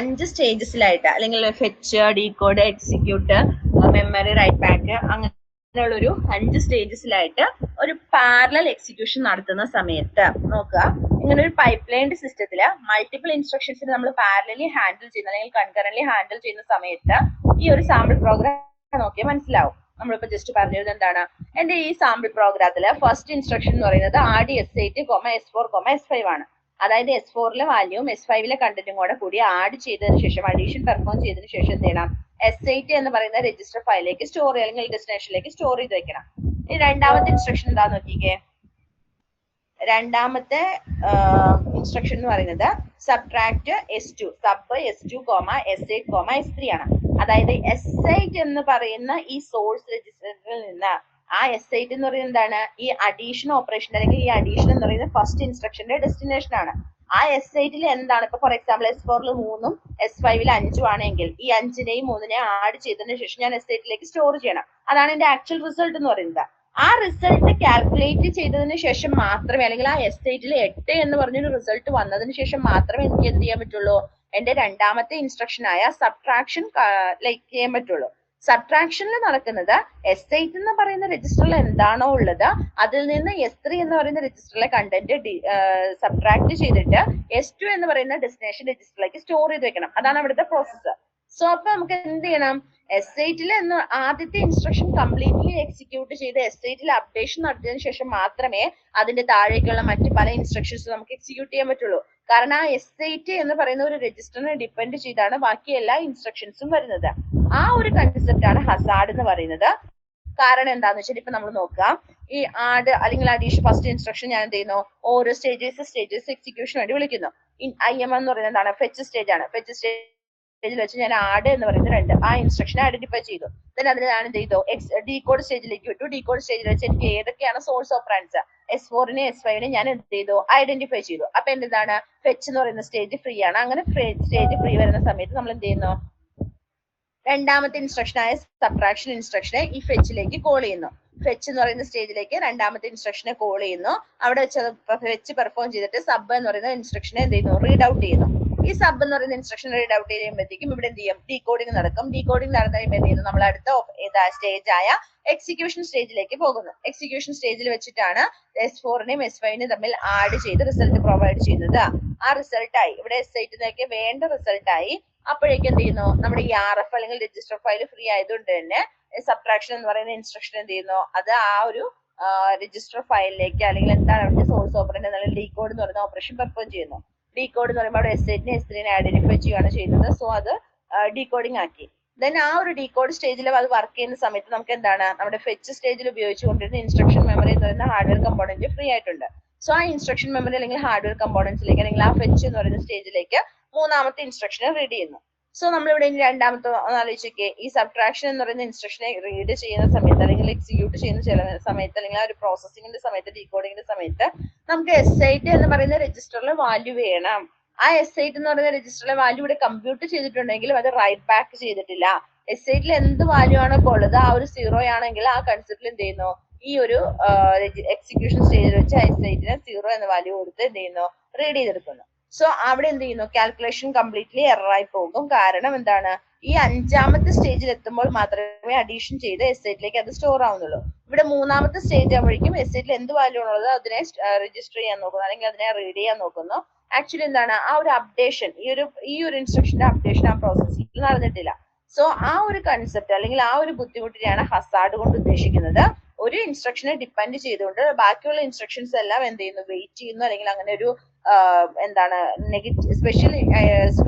Speaker 1: 5 സ്റ്റേജസിലായിട്ട് അല്ലെങ്കിൽ fetch, decode, execute, memory, write back അങ്ങനെയുള്ളൊരു 5 സ്റ്റേജസിലായിട്ട് ഒരു പാരലൽ എക്സിക്യൂഷൻ നടത്തുന്ന സമയത്ത് നോക്കുക, ഇങ്ങനെ ഒരു പൈപ്പ്ലൈൻഡ് സിസ്റ്റത്തിൽ മൾട്ടിപ്പിൾ ഇൻസ്ട്രക്ഷൻസിന് നമ്മൾ പാരലലി ഹാൻഡിൽ ചെയ്യുന്ന അല്ലെങ്കിൽ കൺകറന്റ്ലി ഹാൻഡിൽ ചെയ്യുന്ന സമയത്ത് ഈ ഒരു സാമ്പിൾ പ്രോഗ്രാം നോക്കിയാൽ മനസ്സിലാവും. നമ്മളിപ്പോ ജസ്റ്റ് പറഞ്ഞത് എന്താണ്, എന്റെ ഈ സാമ്പിൾ പ്രോഗ്രാമില് ഫസ്റ്റ് ഇൻസ്ട്രക്ഷൻ എന്ന് പറയുന്നത് RD_S8, S4, S5 ആണ്. അതായത് S4ലെ വാല്യൂവും S5ലെ കണ്ടന്റും കൂടി ആഡ് ചെയ്തതിനു ശേഷം അഡീഷൻ പെർഫോം ചെയ്തതിനു ശേഷം എന്ത് ചെയ്യണം, S8 എന്ന് പറയുന്ന രജിസ്റ്റർ ഫയലിലേക്ക് സ്റ്റോർ ചെയ്യുക അല്ലെങ്കിൽ ഡെസ്റ്റിനേഷനിലേക്ക് സ്റ്റോർ ചെയ്ത് വെക്കണം. ഇനി രണ്ടാമത്തെ ഇൻസ്ട്രക്ഷൻ എന്താന്ന് നോക്കിക്കേ. രണ്ടാമത്തെ ഇൻസ്ട്രക്ഷൻ എന്ന് പറയുന്നത് subtract S2, sub S2, S8, S3 ആണ്. അതായത് S8 എന്ന് പറയുന്ന ഈ സോഴ്സ് രജിസ്റ്ററിൽ നിന്ന് ആ S8 എന്ന് പറയുന്നത് എന്താണ്, ഈ അഡീഷൻ ഓപ്പറേഷൻ അല്ലെങ്കിൽ ഈ അഡീഷൻ എന്ന് പറയുന്നത് ഫസ്റ്റ് ഇൻസ്ട്രക്ഷന്റെ ഡെസ്റ്റിനേഷൻ ആണ്. ആ S8ൽ എന്താണ്, ഇപ്പൊ ഫോർ എക്സാമ്പിൾ S4ൽ 3ഉം S5ൽ 5ഉം ആണെങ്കിൽ ഈ 5നെയും 3നെയും ആഡ് ചെയ്തതിനു ശേഷം ഞാൻ S8ലേക്ക് സ്റ്റോർ ചെയ്യണം. അതാണ് എന്റെ ആക്ച്വൽ റിസൾട്ട് എന്ന് പറയുന്നത്. ആ റിസൾട്ട് കാൽക്കുലേറ്റ് ചെയ്തതിനു ശേഷം മാത്രമേ അല്ലെങ്കിൽ ആ S8ൽ 8 എന്ന് പറഞ്ഞൊരു റിസൾട്ട് വന്നതിന് ശേഷം മാത്രമേ എനിക്ക് എന്ത് ചെയ്യാൻ പറ്റുള്ളൂ, എന്റെ രണ്ടാമത്തെ ഇൻസ്ട്രക്ഷൻ ആയ സബ്ട്രാക്ഷൻ ലൈക്ക് ചെയ്യാൻ പറ്റുള്ളൂ. സബ്ട്രാക്ഷനിൽ നടക്കുന്നത് S8 എന്ന് പറയുന്ന രജിസ്റ്ററിൽ എന്താണോ ഉള്ളത് അതിൽ നിന്ന് S3 എന്ന് പറയുന്ന രജിസ്റ്ററിലെ കണ്ടന്റ് സബ്ട്രാക്ട് ചെയ്തിട്ട് S2 എന്ന് പറയുന്ന ഡെസ്റ്റിനേഷൻ രജിസ്റ്ററിലേക്ക് സ്റ്റോർ ചെയ്ത് വെക്കണം. അതാണ് അവിടുത്തെ പ്രോസസ്സ്. സോ അപ്പൊ നമുക്ക് എന്ത് ചെയ്യണം, S8 ആദ്യത്തെ ഇൻസ്ട്രക്ഷൻ കംപ്ലീറ്റ്ലി എക്സിക്യൂട്ട് ചെയ്ത് S8 അപ്ഡേഷൻ നടത്തിയതിനു ശേഷം മാത്രമേ അതിന്റെ താഴേക്കുള്ള മറ്റ് പല ഇൻസ്ട്രക്ഷൻസ് നമുക്ക് എക്സിക്യൂട്ട് ചെയ്യാൻ പറ്റുള്ളൂ. കാരണം ആ S8 എന്ന് പറയുന്ന ഒരു രജിസ്റ്ററിനെ ഡിപ്പെൻഡ് ചെയ്താണ് ബാക്കി എല്ലാ ഇൻസ്ട്രക്ഷൻസും വരുന്നത്. ആ ഒരു കൺസെപ്റ്റ് ആണ് ഹസാർഡ് എന്ന് പറയുന്നത്. കാരണം എന്താന്ന് വെച്ചാൽ ഇപ്പൊ നമ്മൾ നോക്കുക, ഈ ആഡ് അല്ലെങ്കിൽ അഡീഷൻ ഫസ്റ്റ് ഇൻസ്ട്രക്ഷൻ ഞാൻ എന്ത് ചെയ്യുന്നു, ഓരോ സ്റ്റേജസ് എക്സിക്യൂഷൻ വേണ്ടി വിളിക്കുന്നു. IM എന്ന് പറയുന്നത് എന്താണ്, ഫെച്ച് സ്റ്റേജ് ആണ്. ഫെച്ച് സ്റ്റേജിൽ വെച്ച് ഞാൻ ആഡ് എന്ന് പറയുന്നത് 2 ആ ഇൻസ്ട്രക്ഷൻ ഐഡന്റിഫൈ ചെയ്തു. ദെൻ അതിന് ഞാൻ എന്ത് ചെയ്തു, ഡീകോഡ് സ്റ്റേജിലേക്ക് വിട്ടു. ഡീകോഡ് സ്റ്റേജിൽ വെച്ച് എനിക്ക് ഏതൊക്കെയാണ് സോഴ്സ് ഓപ്പറാൻഡ്സ് S4നെ S5നെ ഞാൻ എന്ത് ചെയ്തു, ഐഡന്റിഫൈ ചെയ്തു. അപ്പൊ എന്താണ്, ഫെച്ച് എന്ന് പറയുന്ന സ്റ്റേജ് ഫ്രീ ആണ്. അങ്ങനെ സ്റ്റേജ് ഫ്രീ വരുന്ന സമയത്ത് നമ്മൾ എന്ത് ചെയ്യുന്നു, രണ്ടാമത്തെ ഇൻസ്ട്രക്ഷൻ ആയ സബ്ട്രാക്ഷൻ ഇൻസ്ട്രക്ഷനെ ഈ ഫെച്ചിലേക്ക് കോൾ ചെയ്യുന്നു. ഫെച്ച് എന്ന് പറയുന്ന സ്റ്റേജിലേക്ക് രണ്ടാമത്തെ ഇൻസ്ട്രക്ഷനെ കോൾ ചെയ്യുന്നു. അവിടെ വെച്ച് ഫെച്ച് പെർഫോം ചെയ്തിട്ട് സബ് എന്ന് പറയുന്ന ഇൻസ്ട്രക്ഷനെ എന്ത് ചെയ്യുന്നു, റീഡ് ഔട്ട് ചെയ്യുന്നു. ഈ സബ് എന്ന് പറയുന്ന ഇൻസ്ട്രക്ഷൻ റീഡ് ഔട്ട് ചെയ്യുമ്പോഴത്തേക്കും ഇവിടെ എന്ത് ചെയ്യും, ഡീകോഡിംഗ് നടക്കും. ഡീകോഡിംഗ് നടന്നു കഴിയുമ്പോൾ എന്ത് ചെയ്യുന്നു, നമ്മൾ അടുത്ത സ്റ്റേജ് ആയ എക്സിക്യൂഷൻ സ്റ്റേജിലേക്ക് പോകുന്നു. എക്സിക്യൂഷൻ സ്റ്റേജിൽ വെച്ചിട്ടാണ് S4നെയും S5നെയും തമ്മിൽ ആഡ് ചെയ്ത് റിസൾട്ട് പ്രൊവൈഡ് ചെയ്യുന്നത്. ആ റിസൾട്ട് ആയി, ഇവിടെ S8 വേണ്ട റിസൾട്ട് ആയി. അപ്പോഴേക്കും എന്ത് ചെയ്യുന്നു, നമ്മുടെ ഈ RF അല്ലെങ്കിൽ രജിസ്റ്റർ ഫയൽ ഫ്രീ ആയതുകൊണ്ട് തന്നെ സബ്ട്രാക്ഷൻ എന്ന് പറയുന്ന ഇൻസ്ട്രക്ഷൻ എന്ത് ചെയ്യുന്നു, അത് ആ ഒരു രജിസ്റ്റർ ഫയലിലേക്ക് അല്ലെങ്കിൽ എന്താണ് അവരുടെ സോഴ്സ് ഓപ്പറേറ്റ് എന്നുള്ള ഡീകോഡ് എന്ന് പറയുന്ന ഓപ്പറേഷൻ പെർഫോം ചെയ്യുന്നു. ഡീകോഡ് എന്ന് പറയുമ്പോൾ അവിടെ S8നെ S3നെ ഐഡന്റിഫൈ ചെയ്യുകയാണ് ചെയ്യുന്നത്. സോ അത് ഡീകോഡിംഗ് ആക്കി. ദെൻ ആ ഒരു ഡീകോഡ് സ്റ്റേജിൽ അത് വർക്ക് ചെയ്യുന്ന സമയത്ത് നമുക്ക് എന്താണ്, നമ്മുടെ ഫെച്ച് സ്റ്റേജിൽ ഉപയോഗിച്ചുകൊണ്ടിരുന്ന ഇൻസ്ട്രക്ഷൻ മെമ്മറി എന്ന് പറയുന്ന ഹാർഡ്വെയർ കമ്പോണന്റ് ഫ്രീ ആയിട്ടുണ്ട്. സോ ആ ഇൻസ്ട്രക്ഷൻ മെമ്മറി അല്ലെങ്കിൽ ഹാർഡ്വെയർ കമ്പോണൻസിലേക്ക് അല്ലെങ്കിൽ ആ ഫെച്ച് എന്ന് പറയുന്ന സ്റ്റേജിലേക്ക് മൂന്നാമത്തെ ഇൻസ്ട്രക്ഷനെ റീഡ് ചെയ്യുന്നു. സോ നമ്മളിവിടെ ഇനി രണ്ടാമത്തെ ആലോചിച്ചൊക്കെ, ഈ സബ്ട്രാക്ഷൻ എന്ന് പറയുന്ന ഇൻസ്ട്രക്ഷനെ റീഡ് ചെയ്യുന്ന സമയത്ത് അല്ലെങ്കിൽ എക്സിക്യൂട്ട് ചെയ്യുന്ന സമയത്ത് അല്ലെങ്കിൽ ആ ഒരു പ്രോസസ്സിംഗിന്റെ സമയത്ത്, ഡീകോഡിംഗിന്റെ സമയത്ത് നമുക്ക് S8 എന്ന് പറയുന്ന രജിസ്റ്ററിൽ വാല്യൂ വേണം. ആ S8 എന്ന് പറയുന്ന രജിസ്റ്ററിലെ വാല്യൂ ഇവിടെ കമ്പ്യൂട്ട് ചെയ്തിട്ടുണ്ടെങ്കിലും അത് റൈറ്റ് ബാക്ക് ചെയ്തിട്ടില്ല. S8 എന്ത് വാല്യൂ ആണ് ഇപ്പോൾ ഉള്ളത്, ആ ഒരു 0 ആണെങ്കിൽ ആ കൺസെപ്റ്റിൽ എന്ത് ചെയ്യുന്നു, ഈ ഒരു എക്സിക്യൂഷൻ സ്റ്റേജിൽ വെച്ച് S8ന് 0 എന്ന വാല്യൂ കൊടുത്ത് എന്ത് ചെയ്യുന്നു, റീഡ് ചെയ്തെടുക്കുന്നു. സോ അവിടെ എന്ത് ചെയ്യുന്നു, കാൽക്കുലേഷൻ കംപ്ലീറ്റ്ലി എറർ ആയി പോകും. കാരണം എന്താണ്, ഈ അഞ്ചാമത്തെ സ്റ്റേജിൽ എത്തുമ്പോൾ മാത്രമേ അഡീഷൻ ചെയ്ത് S8ലേക്ക് അത് സ്റ്റോർ ആവുന്നുള്ളൂ. ഇവിടെ മൂന്നാമത്തെ സ്റ്റേജ് ആവുമ്പോഴേക്കും S8 എന്ത് വാല്യൂ ഉള്ളത് അതിനെ രജിസ്റ്റർ ചെയ്യാൻ നോക്കുന്നു അല്ലെങ്കിൽ അതിനെ റീഡ് ചെയ്യാൻ നോക്കുന്നു. ആക്ച്വലി എന്താണ്, ആ ഒരു അപ്ഡേഷൻ, ഈ ഒരു ഇൻസ്ട്രക്ഷന്റെ അപ്ഡേഷൻ ആ പ്രോസസ്സിൽ നടന്നിട്ടില്ല. സോ ആ ഒരു കൺസെപ്റ്റ് അല്ലെങ്കിൽ ആ ഒരു ബുദ്ധിമുട്ടിനെയാണ് ഹസാർഡ് കൊണ്ട് ഉദ്ദേശിക്കുന്നത്. ഒരു ഇൻസ്ട്രക്ഷനെ ഡിപ്പെൻഡ് ചെയ്തുകൊണ്ട് ബാക്കിയുള്ള ഇൻസ്ട്രക്ഷൻസ് എല്ലാം എന്ത് ചെയ്യുന്നു, വെയിറ്റ് ചെയ്യുന്നു. അല്ലെങ്കിൽ അങ്ങനെ ഒരു എന്താണ്, നെഗറ്റീവ് സ്പെഷ്യൽ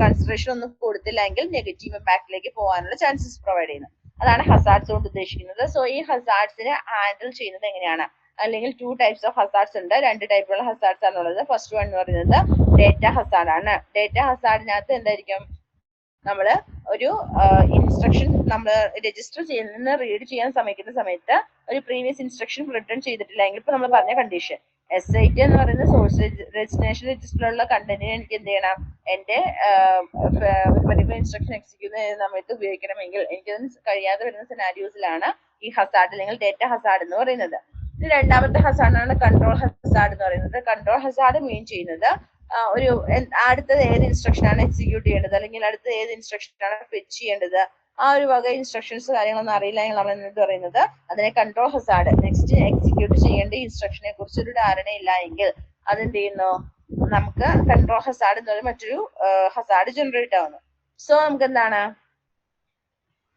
Speaker 1: കൺസിഡറേഷൻ ഒന്നും കൊടുത്തില്ലെങ്കിൽ നെഗറ്റീവ് ഇമ്പാക്റ്റിലേക്ക് പോകാനുള്ള ചാൻസസ് പ്രൊവൈഡ് ചെയ്യുന്നു. അതാണ് ഹസാർഡ്സ് കൊണ്ട് ഉദ്ദേശിക്കുന്നത്. സോ ഈ ഹസാർഡ്സിനെ ഹാൻഡിൽ ചെയ്യുന്നത് എങ്ങനെയാണ്, അല്ലെങ്കിൽ 2 ടൈപ്സ് ഓഫ് ഹസാർഡ്സ് ഉണ്ട്. 2 ടൈപ്പുള്ള ഹസാർഡ്സ് ആണുള്ളത്. ഫസ്റ്റ് വൺ എന്ന് പറയുന്നത് ഡേറ്റ ഹസാർഡ് ആണ്. ഡേറ്റ ഹസാർഡിനകത്ത് എന്തായിരിക്കും, നമ്മൾ ഒരു ഇൻസ്ട്രക്ഷൻ നമ്മൾ രജിസ്റ്റർ ചെയ്യുന്ന റീഡ് ചെയ്യാൻ ശ്രമിക്കുന്ന സമയത്ത് ഒരു പ്രീവിയസ് ഇൻസ്ട്രക്ഷൻ റിട്ടേൺ ചെയ്തിട്ടില്ലെങ്കിൽ, ഇപ്പൊ നമ്മൾ പറഞ്ഞ കണ്ടീഷൻ S8 എന്ന് പറയുന്ന സോഴ്സ് ഡെസ്റ്റിനേഷൻ രജിസ്റ്ററിലുള്ള കണ്ടന്റിന് എനിക്ക് എന്ത് ചെയ്യണം, എന്റെ ഒരു പർട്ടിക്കുലർ ഇൻസ്ട്രക്ഷൻ എക്സിക്യൂട്ട് ചെയ്യുന്ന സമയത്ത് ഉപയോഗിക്കണമെങ്കിൽ എനിക്കതിന് കഴിയാതെ വരുന്ന സിനാരിയോസിലാണ് ഈ ഹസാർഡ് അല്ലെങ്കിൽ ഡേറ്റ ഹസാർഡ് എന്ന് പറയുന്നത്. രണ്ടാമത്തെ ഹസാർഡാണ് കൺട്രോൾ ഹസാർഡ് എന്ന് പറയുന്നത്. കൺട്രോൾ ഹസാർഡ് മീൻ ചെയ്യുന്നത് ഒരു അടുത്തത് ഏത് ഇൻസ്ട്രക്ഷൻ ആണ് എക്സിക്യൂട്ട് ചെയ്യേണ്ടത് അല്ലെങ്കിൽ അടുത്തത് ഏത് ഇൻസ്ട്രക്ഷൻ ആണ് ഫെച്ച് ചെയ്യേണ്ടത്, ആ ഒരു വക ഇൻസ്ട്രക്ഷൻസ് കാര്യങ്ങളൊന്നും അറിയില്ലെങ്കിൽ നമ്മൾ എന്ത് പറയുന്നത്, അതിനെ കൺട്രോൾ ഹസാർഡ്. നെക്സ്റ്റ് എക്സിക്യൂട്ട് ചെയ്യേണ്ട ഇൻസ്ട്രക്ഷനെ കുറിച്ച് ഒരു ധാരണയില്ല എങ്കിൽ അതെന്ത് ചെയ്യുന്നു, നമുക്ക് കൺട്രോൾ ഹസാർഡ് എന്ന് പറയുന്ന മറ്റൊരു ഹസാർഡ് ജനറേറ്റ് ആവുന്നു. സോ നമുക്ക് എന്താണ്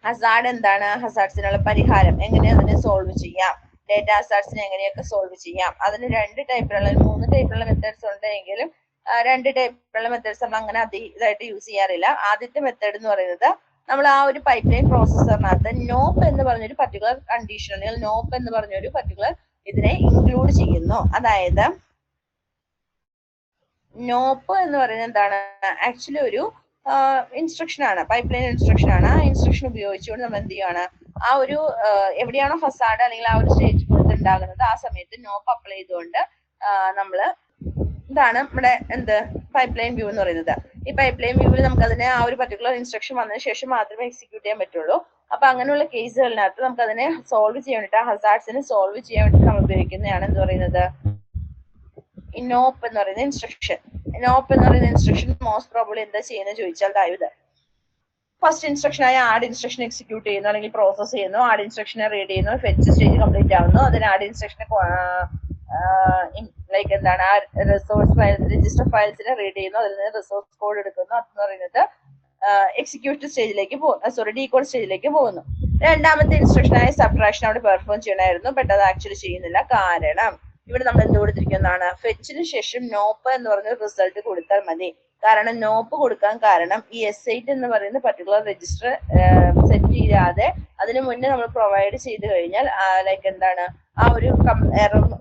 Speaker 1: ഹസാർഡ്, എന്താണ് ഹസാർഡ്സിനുള്ള പരിഹാരം, എങ്ങനെ അതിനെ സോൾവ് ചെയ്യാം, ഡേറ്റ ഹസാർഡ്സിനെ എങ്ങനെയൊക്കെ സോൾവ് ചെയ്യാം. അതിന് 2 ടൈപ്പിലുള്ള 3 ടൈപ്പിലുള്ള മെത്തേഡ്സ് ഉണ്ടെങ്കിലും 2 ടൈപ്പിലുള്ള മെത്തേഡ്സ് നമ്മൾ അങ്ങനെ ഇതായിട്ട് യൂസ് ചെയ്യാറില്ല. ആദ്യത്തെ മെത്തേഡ് എന്ന് പറയുന്നത്, നമ്മൾ ആ ഒരു പൈപ്പ് ലൈൻ പ്രോസസ്സറിനകത്ത് നോപ്പ് എന്ന് പറഞ്ഞൊരു പർട്ടിക്കുലർ കണ്ടീഷൻ അല്ലെങ്കിൽ നോപ്പ് എന്ന് പറഞ്ഞൊരു പർട്ടിക്കുലർ ഇതിനെ ഇൻക്ലൂഡ് ചെയ്യുന്നു. അതായത് നോപ്പ് എന്ന് പറയുന്നത് എന്താണ്, ആക്ച്വലി ഒരു ഇൻസ്ട്രക്ഷൻ ആണ്, പൈപ്പ് ലൈൻ ഇൻസ്ട്രക്ഷൻ ആണ്. ആ ഇൻസ്ട്രക്ഷൻ ഉപയോഗിച്ചുകൊണ്ട് നമ്മൾ എന്ത് ചെയ്യാണ്, ആ ഒരു എവിടെയാണോ ഹസാർഡ് അല്ലെങ്കിൽ ആ ഒരു സ്റ്റേജ് ഉണ്ടാകുന്നത് ആ സമയത്ത് നോപ്പ് അപ്ലൈ ചെയ്തുകൊണ്ട് നമ്മള് ഇതാണ് നമ്മുടെ പൈപ്പ് ലൈൻ വ്യൂ എന്ന് പറയുന്നത്. ഈ പൈപ്പ് ലൈൻ വ്യൂവിൽ നമുക്ക് അതിനെ ആ ഒരു പർട്ടിക്കുലർ ഇൻസ്ട്രക്ഷൻ വന്നതിന് ശേഷം മാത്രമേ എക്സിക്യൂട്ട് ചെയ്യാൻ പറ്റുള്ളൂ. അപ്പൊ അങ്ങനെയുള്ള കേസുകളിനകത്ത് നമുക്ക് അതിനെ സോൾവ് ചെയ്യാൻ വേണ്ടിയിട്ട്, ആ ഹസാർഡ്സിനെ സോൾവ് ചെയ്യാൻ വേണ്ടിയിട്ട് നമ്മൾ ഉപയോഗിക്കുന്നതാണ് എന്ത് പറയുന്നത്, ഈ നോപ്പ് എന്ന് പറയുന്ന ഇൻസ്ട്രക്ഷൻ. നോപ്പ് എന്ന് പറയുന്ന ഇൻസ്ട്രക്ഷൻ മോസ്റ്റ് പ്രോബബ്ലി എന്താ ചെയ്യുന്നത് ചോദിച്ചാൽ ഇത് ഫസ്റ്റ് ഇൻസ്ട്രക്ഷൻ ആയ ആഡ് ഇൻസ്ട്രക്ഷൻ എക്സിക്യൂട്ട് ചെയ്യുന്നു അല്ലെങ്കിൽ പ്രോസസ് ചെയ്യുന്നു. ആഡ് ഇൻസ്ട്രക്ഷനെ റീഡ് ചെയ്യുന്നു, ഫെച്ച് സ്റ്റേജ് കംപ്ലീറ്റ് ആവുന്നു. അതിന് ആഡ് ഇൻസ്ട്രക്ഷനെ ലൈക്ക് എന്താണ്, ആ റിസോഴ്സ് ഫയൽസ് രജിസ്റ്റർ ഫയൽസിനെ റീഡ് ചെയ്യുന്നു, അതിൽ നിന്ന് റിസോഴ്സ് കോഡ് എടുക്കുന്നു. അതെന്ന് പറയുന്നത് എക്സിക്യൂട്ട് സ്റ്റേജിലേക്ക് ഡീകോഡ് സ്റ്റേജിലേക്ക് പോകുന്നു. രണ്ടാമത്തെ ഇൻസ്ട്രക്ഷനായ സബ്ട്രാക്ഷൻ അവിടെ പെർഫോം ചെയ്യണമായിരുന്നു, ബട്ട് അത് ആക്ച്വലി ചെയ്യുന്നില്ല. കാരണം ഇവിടെ നമ്മൾ എന്ത് കൊടുത്തിരിക്കുന്നതാണ്, ഫെച്ചിന് ശേഷം നോപ്പ് എന്ന് പറഞ്ഞ റിസൾട്ട് കൊടുത്താൽ മതി. കാരണം നോപ്പ് കൊടുക്കാൻ കാരണം ഈ S8 എന്ന് പറയുന്ന പർട്ടിക്കുലർ രജിസ്റ്റർ സെറ്റ് ചെയ്യാതെ അതിന് മുന്നേ നമ്മൾ പ്രൊവൈഡ് ചെയ്ത് കഴിഞ്ഞാൽ ലൈക്ക് എന്താണ്, ആ ഒരു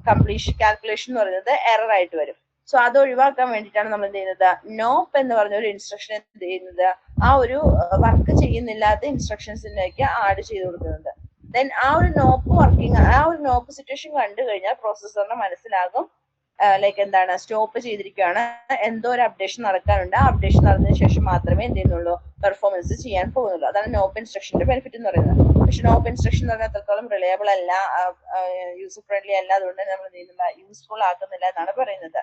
Speaker 1: കംപ്ലീഷൻ കാൽക്കുലേഷൻ എന്ന് പറയുന്നത് എറർ ആയിട്ട് വരും. സോ അത് ഒഴിവാക്കാൻ വേണ്ടിയിട്ടാണ് നമ്മൾ എന്ത് ചെയ്യുന്നത്, നോപ്പ് എന്ന് പറഞ്ഞ ഒരു ഇൻസ്ട്രക്ഷൻ എന്ത് ചെയ്യുന്നത്, ആ ഒരു വർക്ക് ചെയ്യുന്നില്ലാത്ത ഇൻസ്ട്രക്ഷൻസിലേക്ക് ആഡ് ചെയ്ത് കൊടുക്കുന്നത്. ദെൻ ആ ഒരു നോപ്പ് വർക്കിംഗ്, ആ ഒരു നോപ്പ് സിറ്റുവേഷൻ കണ്ടു കഴിഞ്ഞാൽ പ്രോസസ്സറിന് മനസ്സിലാകും ലൈക്ക് എന്താണ്, സ്റ്റോപ്പ് ചെയ്തിരിക്കുകയാണ്, എന്തോ ഒരു അപ്ഡേഷൻ നടക്കാനുണ്ട്, ആ അപ്ഡേഷൻ നടന്നതിന് ശേഷം മാത്രമേ എന്ത് ചെയ്യുന്നുള്ളൂ, പെർഫോമൻസ് ചെയ്യാൻ പോകുന്നുള്ളൂ. അതാണ് നോപ്പ് ഇൻസ്ട്രക്ഷന്റെ ബെനിഫിറ്റ് എന്ന് പറയുന്നത്. പക്ഷെ നോപ്പ് ഇൻസ്ട്രക്ഷൻ എന്ന് പറഞ്ഞാൽ അത്രത്തോളം റിലയബിൾ അല്ല, യൂസർ ഫ്രണ്ട്ലി അല്ല, അതുകൊണ്ട് നമ്മൾ എന്ത് ചെയ്യുന്നില്ല, യൂസ്ഫുൾ ആക്കുന്നില്ല എന്നാണ് പറയുന്നത്.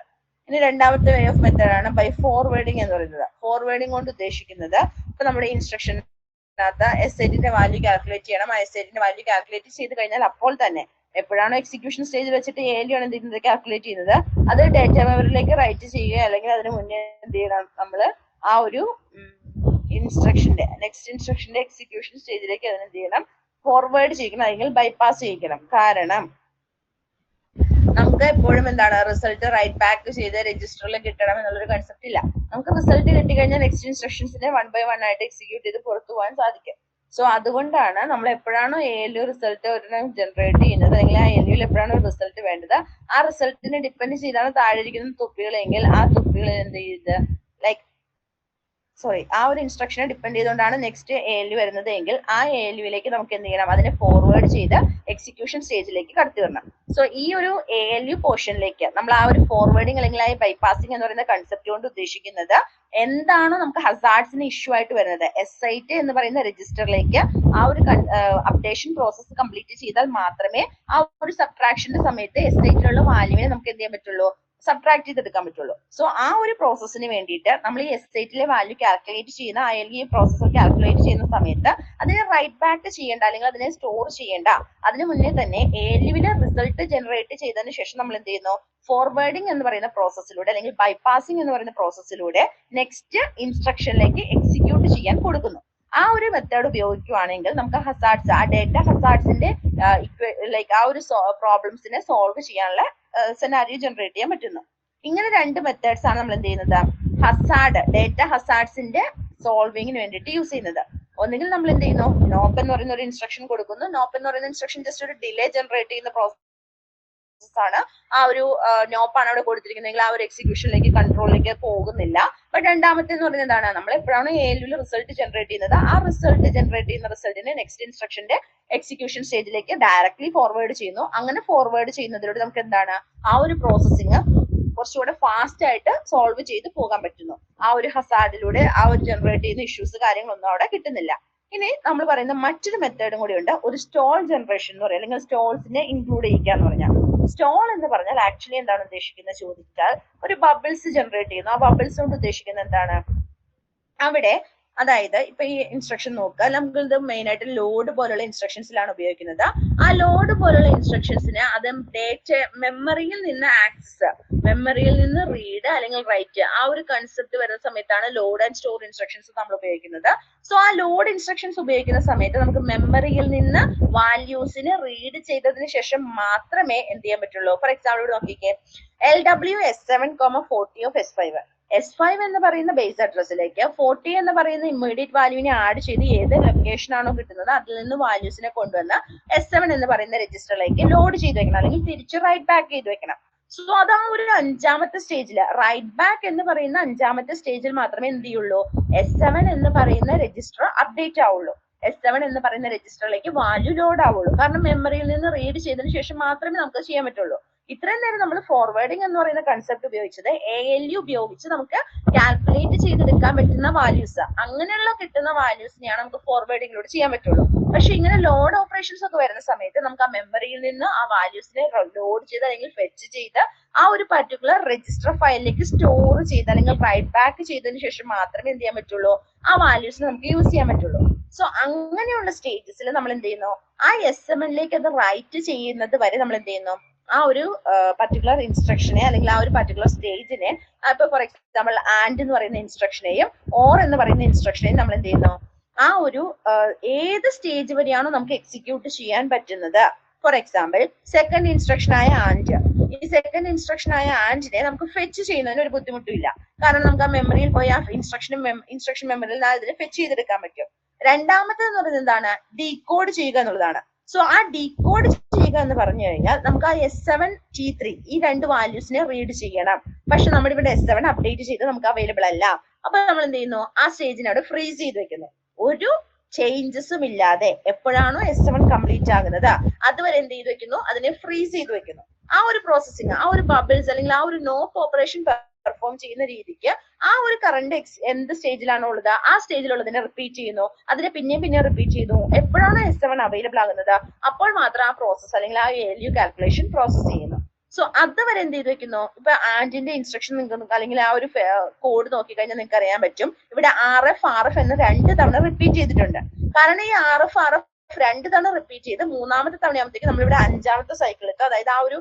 Speaker 1: ഇനി രണ്ടാമത്തെ വേ ഓഫ് മെത്തേഡ് ആണ് ബൈ ഫോർവേഡിങ് എന്ന് പറയുന്നത്. ഫോർവേഡിങ് കൊണ്ട് ഉദ്ദേശിക്കുന്നത് ഇപ്പൊ നമ്മുടെ ഇൻസ്ട്രക്ഷൻ S8ന്റെ വാല്യൂ കാൽക്കുലേറ്റ് ചെയ്യണം. ആ S8ന്റെ വാല്യൂ കാൽക്കുലേറ്റ് ചെയ്ത് കഴിഞ്ഞാൽ അപ്പോൾ തന്നെ എപ്പോഴാണോ എക്സിക്യൂഷൻ സ്റ്റേജിൽ വെച്ചിട്ട് ALU ആണ് എന്ത് ചെയ്യുന്നത്, കാൽക്കുലേറ്റ് ചെയ്യുന്നത്, അത് ഡേറ്റ മെമ്മറിയിലേക്ക് റൈറ്റ് ചെയ്യുക, അല്ലെങ്കിൽ അതിന് മുന്നേ എന്ത് ചെയ്യണം, നമ്മൾ ആ ഒരു നെക്സ്റ്റ് ഇൻസ്ട്രക്ഷന്റെ എക്സിക്യൂഷൻ സ്റ്റേജിലേക്ക് അതിന് എന്ത് ചെയ്യണം, ഫോർവേഡ് ചെയ്യിക്കണം, അല്ലെങ്കിൽ ബൈപ്പാസ് ചെയ്യിക്കണം. കാരണം നമുക്ക് എപ്പോഴും എന്താണ്, റിസൾട്ട് റൈറ്റ് ബാക്ക് ചെയ്ത് രജിസ്റ്ററിൽ കിട്ടണം എന്നുള്ളൊരു കൺസെപ്റ്റ് ഇല്ല. നമുക്ക് റിസൾട്ട് കിട്ടിക്കഴിഞ്ഞാൽ നെക്സ്റ്റ് ഇൻസ്ട്രക്ഷൻസിനെ 1 by 1 ആയിട്ട് എക്സിക്യൂട്ട് ചെയ്ത് പുറത്തു പോകാൻ സാധിക്കും. സോ അതുകൊണ്ടാണ് നമ്മൾ എപ്പോഴാണോ ALU റിസൾട്ട് ഒരെണ്ണം ജനറേറ്റ് ചെയ്യുന്നത്, അല്ലെങ്കിൽ ആ ALUയിൽ എപ്പോഴാണോ റിസൾട്ട് വേണ്ടത്, ആ റിസൾട്ടിനെ ഡിപ്പെൻഡ് ചെയ്താണ് താഴെ ഇരിക്കുന്ന തുപ്പികളെങ്കിൽ ആ തുപ്പികളിൽ എന്ത് ചെയ്ത് ആ ഒരു ഇൻസ്ട്രക്ഷനെ ഡിപ്പെൻഡ് ചെയ്തുകൊണ്ടാണ് നെക്സ്റ്റ് ALU വരുന്നത് എങ്കിൽ ആ ALUയിലേക്ക് നമുക്ക് എന്ത് ചെയ്യണം, അതിനെ ഫോർവേഡ് ചെയ്ത് എക്സിക്യൂഷൻ സ്റ്റേജിലേക്ക് കടത്തി വരണം. സോ ഈ ഒരു ALU പോർഷനിലേക്ക് നമ്മൾ ആ ഒരു ഫോർവേഡിങ് അല്ലെങ്കിൽ ആ ബൈപാസിംഗ് എന്ന് പറയുന്ന കൺസെപ്റ്റ് കൊണ്ട് ഉദ്ദേശിക്കുന്നത് എന്താണോ നമുക്ക് ഹസാർഡ്സിന് ഇഷ്യൂ ആയിട്ട് വരുന്നത്, S8 എന്ന് പറയുന്ന രജിസ്റ്ററിലേക്ക് ആ ഒരു അപ്ഡേഷൻ പ്രോസസ്സ് കംപ്ലീറ്റ് ചെയ്താൽ മാത്രമേ ആ ഒരു സബ്ട്രാക്ഷന്റെ സമയത്ത് S8ലുള്ള വാല്യൂവിനെ നമുക്ക് എന്ത് ചെയ്യാൻ പറ്റുള്ളൂ, സബ്ട്രാക്ട് ചെയ്തെടുക്കാൻ പറ്റുള്ളൂ. സോ ആ ഒരു പ്രോസസ്സിന് വേണ്ടിയിട്ട് നമ്മൾ ഈ S8ലെ വാല്യൂ കാൽക്കുലേറ്റ് ചെയ്യുന്ന ALU പ്രോസസ്സർ കാൽക്കുലേറ്റ് ചെയ്യുന്ന സമയത്ത് അതിനെ റൈറ്റ് ബാക്ക് ചെയ്യേണ്ട, അല്ലെങ്കിൽ അതിനെ സ്റ്റോർ ചെയ്യേണ്ട, അതിന് മുന്നേ തന്നെ ALUവിലെ റിസൾട്ട് ജനറേറ്റ് ചെയ്തതിന് ശേഷം നമ്മൾ എന്ത് ചെയ്യുന്നു, ഫോർവേഡിംഗ് എന്ന് പറയുന്ന പ്രോസസ്സിലൂടെ അല്ലെങ്കിൽ ബൈപാസിംഗ് എന്ന് പറയുന്ന പ്രോസസ്സിലൂടെ നെക്സ്റ്റ് ഇൻസ്ട്രക്ഷനിലേക്ക് എക്സിക്യൂട്ട് ചെയ്യാൻ കൊടുക്കുന്നു. ആ ഒരു മെത്തേഡ് ഉപയോഗിക്കുകയാണെങ്കിൽ നമുക്ക് ഹസാർഡ്സ്, ആ ഡേറ്റ ഹസാർഡ്സിന്റെ ലൈക്ക് ആ ഒരു പ്രോബ്ലംസിനെ സോൾവ് ചെയ്യാനുള്ള സെനാരിയോ ജനറേറ്റ് ചെയ്യാൻ പറ്റുന്നു. ഇങ്ങനെ രണ്ട് മെത്തേഡ്സ് ആണ് നമ്മൾ എന്ത് ചെയ്യുന്നത്, ഡേറ്റ ഹസാർഡ്സിന്റെ സോൾവിങ്ങിന് വേണ്ടിയിട്ട് യൂസ് ചെയ്യുന്നത്. ഒന്നുകിൽ നമ്മൾ എന്ത് ചെയ്യുന്നു, നോപ്പ് എന്ന് പറയുന്ന ഒരു ഇൻസ്ട്രക്ഷൻ കൊടുക്കുന്നു. നോപ്പ് എന്ന് പറയുന്ന ഇൻസ്ട്രക്ഷൻ ജസ്റ്റ് ഒരു ഡിലേ ജനറേറ്റ് ചെയ്യുന്ന പ്രോസസ് ആണ്. ആ ഒരു നോപ്പാണ് അവിടെ കൊടുത്തിരിക്കുന്നതെങ്കിൽ ആ ഒരു എക്സിക്യൂഷനിലേക്ക് കൺട്രോളിലേക്ക് പോകുന്നില്ല. ബട്ട് രണ്ടാമത്തെ എന്ന് പറയുന്നത് എന്താണ്, നമ്മൾ എപ്പോഴാണ് ALUവിൽ റിസൾട്ട് ജനറേറ്റ് ചെയ്യുന്നത്, ആ റിസൾട്ട് ജനറേറ്റ് ചെയ്യുന്ന റിസൾട്ടിനെ നെക്സ്റ്റ് ഇൻസ്ട്രക്ഷന്റെ എക്സിക്യൂഷൻ സ്റ്റേജിലേക്ക് ഡയറക്ട്ലി ഫോർവേഡ് ചെയ്യുന്നു. അങ്ങനെ ഫോർവേഡ് ചെയ്യുന്നതിലൂടെ നമുക്ക് എന്താണ്, ആ ഒരു പ്രോസസ്സിങ് കുറച്ചുകൂടെ ഫാസ്റ്റ് ആയിട്ട് സോൾവ് ചെയ്ത് പോകാൻ പറ്റുന്നു. ആ ഒരു ഹസാർഡിലൂടെ ആ ഒരു ജനറേറ്റ് ചെയ്യുന്ന ഇഷ്യൂസ് കാര്യങ്ങളൊന്നും അവിടെ കിട്ടുന്നില്ല. ഇനി നമ്മൾ പറയുന്ന മറ്റൊരു മെത്തേഡും കൂടി ഉണ്ട്, ഒരു സ്റ്റോൾ ജനറേഷൻ എന്ന് പറയുന്നത്, അല്ലെങ്കിൽ സ്റ്റോൾസിനെ ഇൻക്ലൂഡ് ചെയ്യുക എന്ന് പറഞ്ഞാൽ. സ്റ്റോൾ എന്ന് പറഞ്ഞാൽ ആക്ച്വലി എന്താണ് ഉദ്ദേശിക്കുന്നത് ചോദിച്ചാൽ, ഒരു ബബിൾസ് ജനറേറ്റ് ചെയ്യുന്നു. ആ ബബിൾസ് കൊണ്ട് ഉദ്ദേശിക്കുന്നത് എന്താണ്, അവിടെ അതായത് ഇപ്പൊ ഈ ഇൻസ്ട്രക്ഷൻ നോക്കുക, നമുക്ക് ഇത് മെയിൻ ആയിട്ട് ലോഡ് പോലുള്ള ഇൻസ്ട്രക്ഷൻസിലാണ് ഉപയോഗിക്കുന്നത്. ആ ലോഡ് പോലുള്ള ഇൻസ്ട്രക്ഷൻസിന് അത് ഡേറ്റ മെമ്മറിയിൽ നിന്ന് ആക്സസ്, മെമ്മറിയിൽ നിന്ന് റീഡ് അല്ലെങ്കിൽ റൈറ്റ്, ആ ഒരു കൺസെപ്റ്റ് വരുന്ന സമയത്താണ് ലോഡ് ആൻഡ് സ്റ്റോർ ഇൻസ്ട്രക്ഷൻസ് നമ്മൾ ഉപയോഗിക്കുന്നത്. സോ ആ ലോഡ് ഇൻസ്ട്രക്ഷൻസ് ഉപയോഗിക്കുന്ന സമയത്ത് നമുക്ക് മെമ്മറിയിൽ നിന്ന് വാല്യൂസിന് റീഡ് ചെയ്തതിന് ശേഷം മാത്രമേ എന്ത് ചെയ്യാൻ പറ്റുള്ളൂ. ഫോർ എക്സാമ്പിൾ ഇവിടെ നോക്കിക്കേ, LW S7, 40 of S5. S5 എന്ന് പറയുന്ന ബേസ് അഡ്രസ്സിലേക്ക് 40 എന്ന് പറയുന്ന ഇമ്മീഡിയറ്റ് വാല്യൂവിനെ ആഡ് ചെയ്ത് ഏത് ലൊക്കേഷൻ ആണോ കിട്ടുന്നത് അതിൽ നിന്ന് വാല്യൂസിനെ കൊണ്ടുവന്ന് S7 എന്ന് പറയുന്ന രജിസ്റ്ററിലേക്ക് ലോഡ് ചെയ്ത് വെക്കണം, അല്ലെങ്കിൽ തിരിച്ച് റൈറ്റ് ബാക്ക് ചെയ്ത് വെക്കണം. സോ അതാ ഒരു അഞ്ചാമത്തെ സ്റ്റേജിൽ, റൈറ്റ് ബാക്ക് എന്ന് പറയുന്ന അഞ്ചാമത്തെ സ്റ്റേജിൽ മാത്രമേ എന്ത് ചെയ്യുള്ളൂ, S7 എന്ന് പറയുന്ന രജിസ്റ്റർ അപ്ഡേറ്റ് ആവുള്ളൂ. S7 എന്ന് പറയുന്ന രജിസ്റ്ററിലേക്ക് വാല്യൂ ലോഡ് ആവുള്ളൂ. കാരണം മെമ്മറിയിൽ നിന്ന് റീഡ് ചെയ്തതിനു ശേഷം മാത്രമേ നമുക്ക് ചെയ്യാൻ പറ്റുള്ളൂ. ഇത്രയും നേരം നമ്മൾ ഫോർവേഡിംഗ് എന്ന് പറയുന്ന കൺസെപ്റ്റ് ഉപയോഗിച്ചത് ALU ഉപയോഗിച്ച് നമുക്ക് കാൽക്കുലേറ്റ് ചെയ്തെടുക്കാൻ പറ്റുന്ന വാല്യൂസ്, അങ്ങനെയുള്ള കിട്ടുന്ന വാല്യൂസിനെയാണ് നമുക്ക് ഫോർവേഡിങ്ങിലൂടെ ചെയ്യാൻ പറ്റുള്ളൂ. പക്ഷെ ഇങ്ങനെ ലോഡ് ഓപ്പറേഷൻസ് ഒക്കെ വരുന്ന സമയത്ത് നമുക്ക് ആ മെമ്മറിയിൽ നിന്ന് ആ വാല്യൂസിനെ ലോഡ് ചെയ്ത് അല്ലെങ്കിൽ ഫെച്ച് ചെയ്ത് ആ ഒരു പർട്ടിക്കുലർ രജിസ്റ്റർ ഫയലിലേക്ക് സ്റ്റോർ ചെയ്ത് അല്ലെങ്കിൽ റൈറ്റ് ബാക്ക് ചെയ്തതിനു ശേഷം മാത്രമേ എന്ത് ചെയ്യാൻ പറ്റുള്ളൂ, ആ വാല്യൂസിനെ നമുക്ക് യൂസ് ചെയ്യാൻ പറ്റുള്ളൂ. സോ അങ്ങനെയുള്ള സ്റ്റേജസിൽ നമ്മൾ എന്ത് ചെയ്യുന്നു, ആ S7ലേക്ക് അത് റൈറ്റ് ചെയ്യുന്നത് വരെ നമ്മൾ എന്ത് ചെയ്യുന്നു, ആ ഒരു പർട്ടിക്കുലർ ഇൻസ്ട്രക്ഷനെ അല്ലെങ്കിൽ ആ ഒരു പർട്ടിക്കുലർ സ്റ്റേജിനെ, ഇപ്പൊ ഫോർ എക്സാമ്പിൾ ആൻഡ് എന്ന് പറയുന്ന ഇൻസ്ട്രക്ഷനെയും ഓർ എന്ന് പറയുന്ന ഇൻസ്ട്രക്ഷനെയും നമ്മൾ എന്ത് ചെയ്യുന്നു, ആ ഒരു ഏത് സ്റ്റേജ് വരെയാണോ നമുക്ക് എക്സിക്യൂട്ട് ചെയ്യാൻ പറ്റുന്നത്. ഫോർ എക്സാമ്പിൾ സെക്കൻഡ് ഇൻസ്ട്രക്ഷൻ ആയ ആൻഡ്, ഈ സെക്കൻഡ് ഇൻസ്ട്രക്ഷൻ ആയ ആൻഡിനെ നമുക്ക് ഫെച്ച് ചെയ്യുന്നതിന് ഒരു ബുദ്ധിമുട്ടില്ല. കാരണം നമുക്ക് ആ മെമ്മറിയിൽ പോയി ആ ഇൻസ്ട്രക്ഷൻ മെമ്മറിയിൽ അതിനെ ഫെച്ച് ചെയ്തെടുക്കാൻ പറ്റും. രണ്ടാമത്തെ എന്ന് പറയുന്നത് എന്താണ്, ഡീകോഡ് ചെയ്യുക എന്നുള്ളതാണ്. സോ ആ ഡീകോഡ് ചെയ്യുക എന്ന് പറഞ്ഞു കഴിഞ്ഞാൽ നമുക്ക് ആ S7 T3 ഈ രണ്ട് വാല്യൂസിനെ റീഡ് ചെയ്യണം. പക്ഷെ നമ്മുടെ ഇവിടെ S7 അപ്ഡേറ്റ് ചെയ്ത് നമുക്ക് അവൈലബിൾ അല്ല. അപ്പൊ നമ്മൾ എന്ത് ചെയ്യുന്നു, ആ സ്റ്റേജിനെ അവിടെ ഫ്രീസ് ചെയ്ത് വെക്കുന്നു. ഒരു ചേഞ്ചസും ഇല്ലാതെ എപ്പോഴാണോ S7 കംപ്ലീറ്റ് ആകുന്നത് അതുവരെ എന്ത് ചെയ്ത് വെക്കുന്നു, അതിനെ ഫ്രീസ് ചെയ്ത് വെക്കുന്നു. ആ ഒരു പ്രോസസ്സിങ്, ആ ഒരു ബബിൾസ് അല്ലെങ്കിൽ ആ ഒരു നോപ്പ് ഓപ്പറേഷൻ പെർഫോം ചെയ്യുന്ന രീതിക്ക് ആ ഒരു കറണ്ട് എന്ത് സ്റ്റേജിലാണോ ഉള്ളത് ആ സ്റ്റേജിലുള്ളതിനെ റിപ്പീറ്റ് ചെയ്യുന്നു, അതിനെ പിന്നെയും റിപ്പീറ്റ് ചെയ്യുന്നു. എപ്പോഴാണ് S7 അവൈലബിൾ ആകുന്നത് അപ്പോൾ മാത്രം ആ പ്രോസസ് അല്ലെങ്കിൽ ആ ALU കാൽക്കുലേഷൻ പ്രോസസ് ചെയ്യുന്നു. സോ അതുവരെ എന്ത് ചെയ്ത് വെക്കുന്നു, ഇപ്പൊ ആൻഡിന്റെ ഇൻസ്ട്രക്ഷൻ നിങ്ങൾക്ക് അല്ലെങ്കിൽ ആ ഒരു കോഡ് നോക്കിക്കഴിഞ്ഞാൽ നിങ്ങൾക്ക് അറിയാൻ പറ്റും, ഇവിടെ RF എന്ന് 2 തവണ റിപ്പീറ്റ് ചെയ്തിട്ടുണ്ട്. കാരണം ഈ RF 2 തവണ റിപ്പീറ്റ് ചെയ്ത് മൂന്നാമത്തെ തവണയാകുമ്പോഴത്തേക്ക് നമ്മളിവിടെ 5ാമത്തെ സൈക്കിൾ ഇട്ട്, അതായത് ആ ഒരു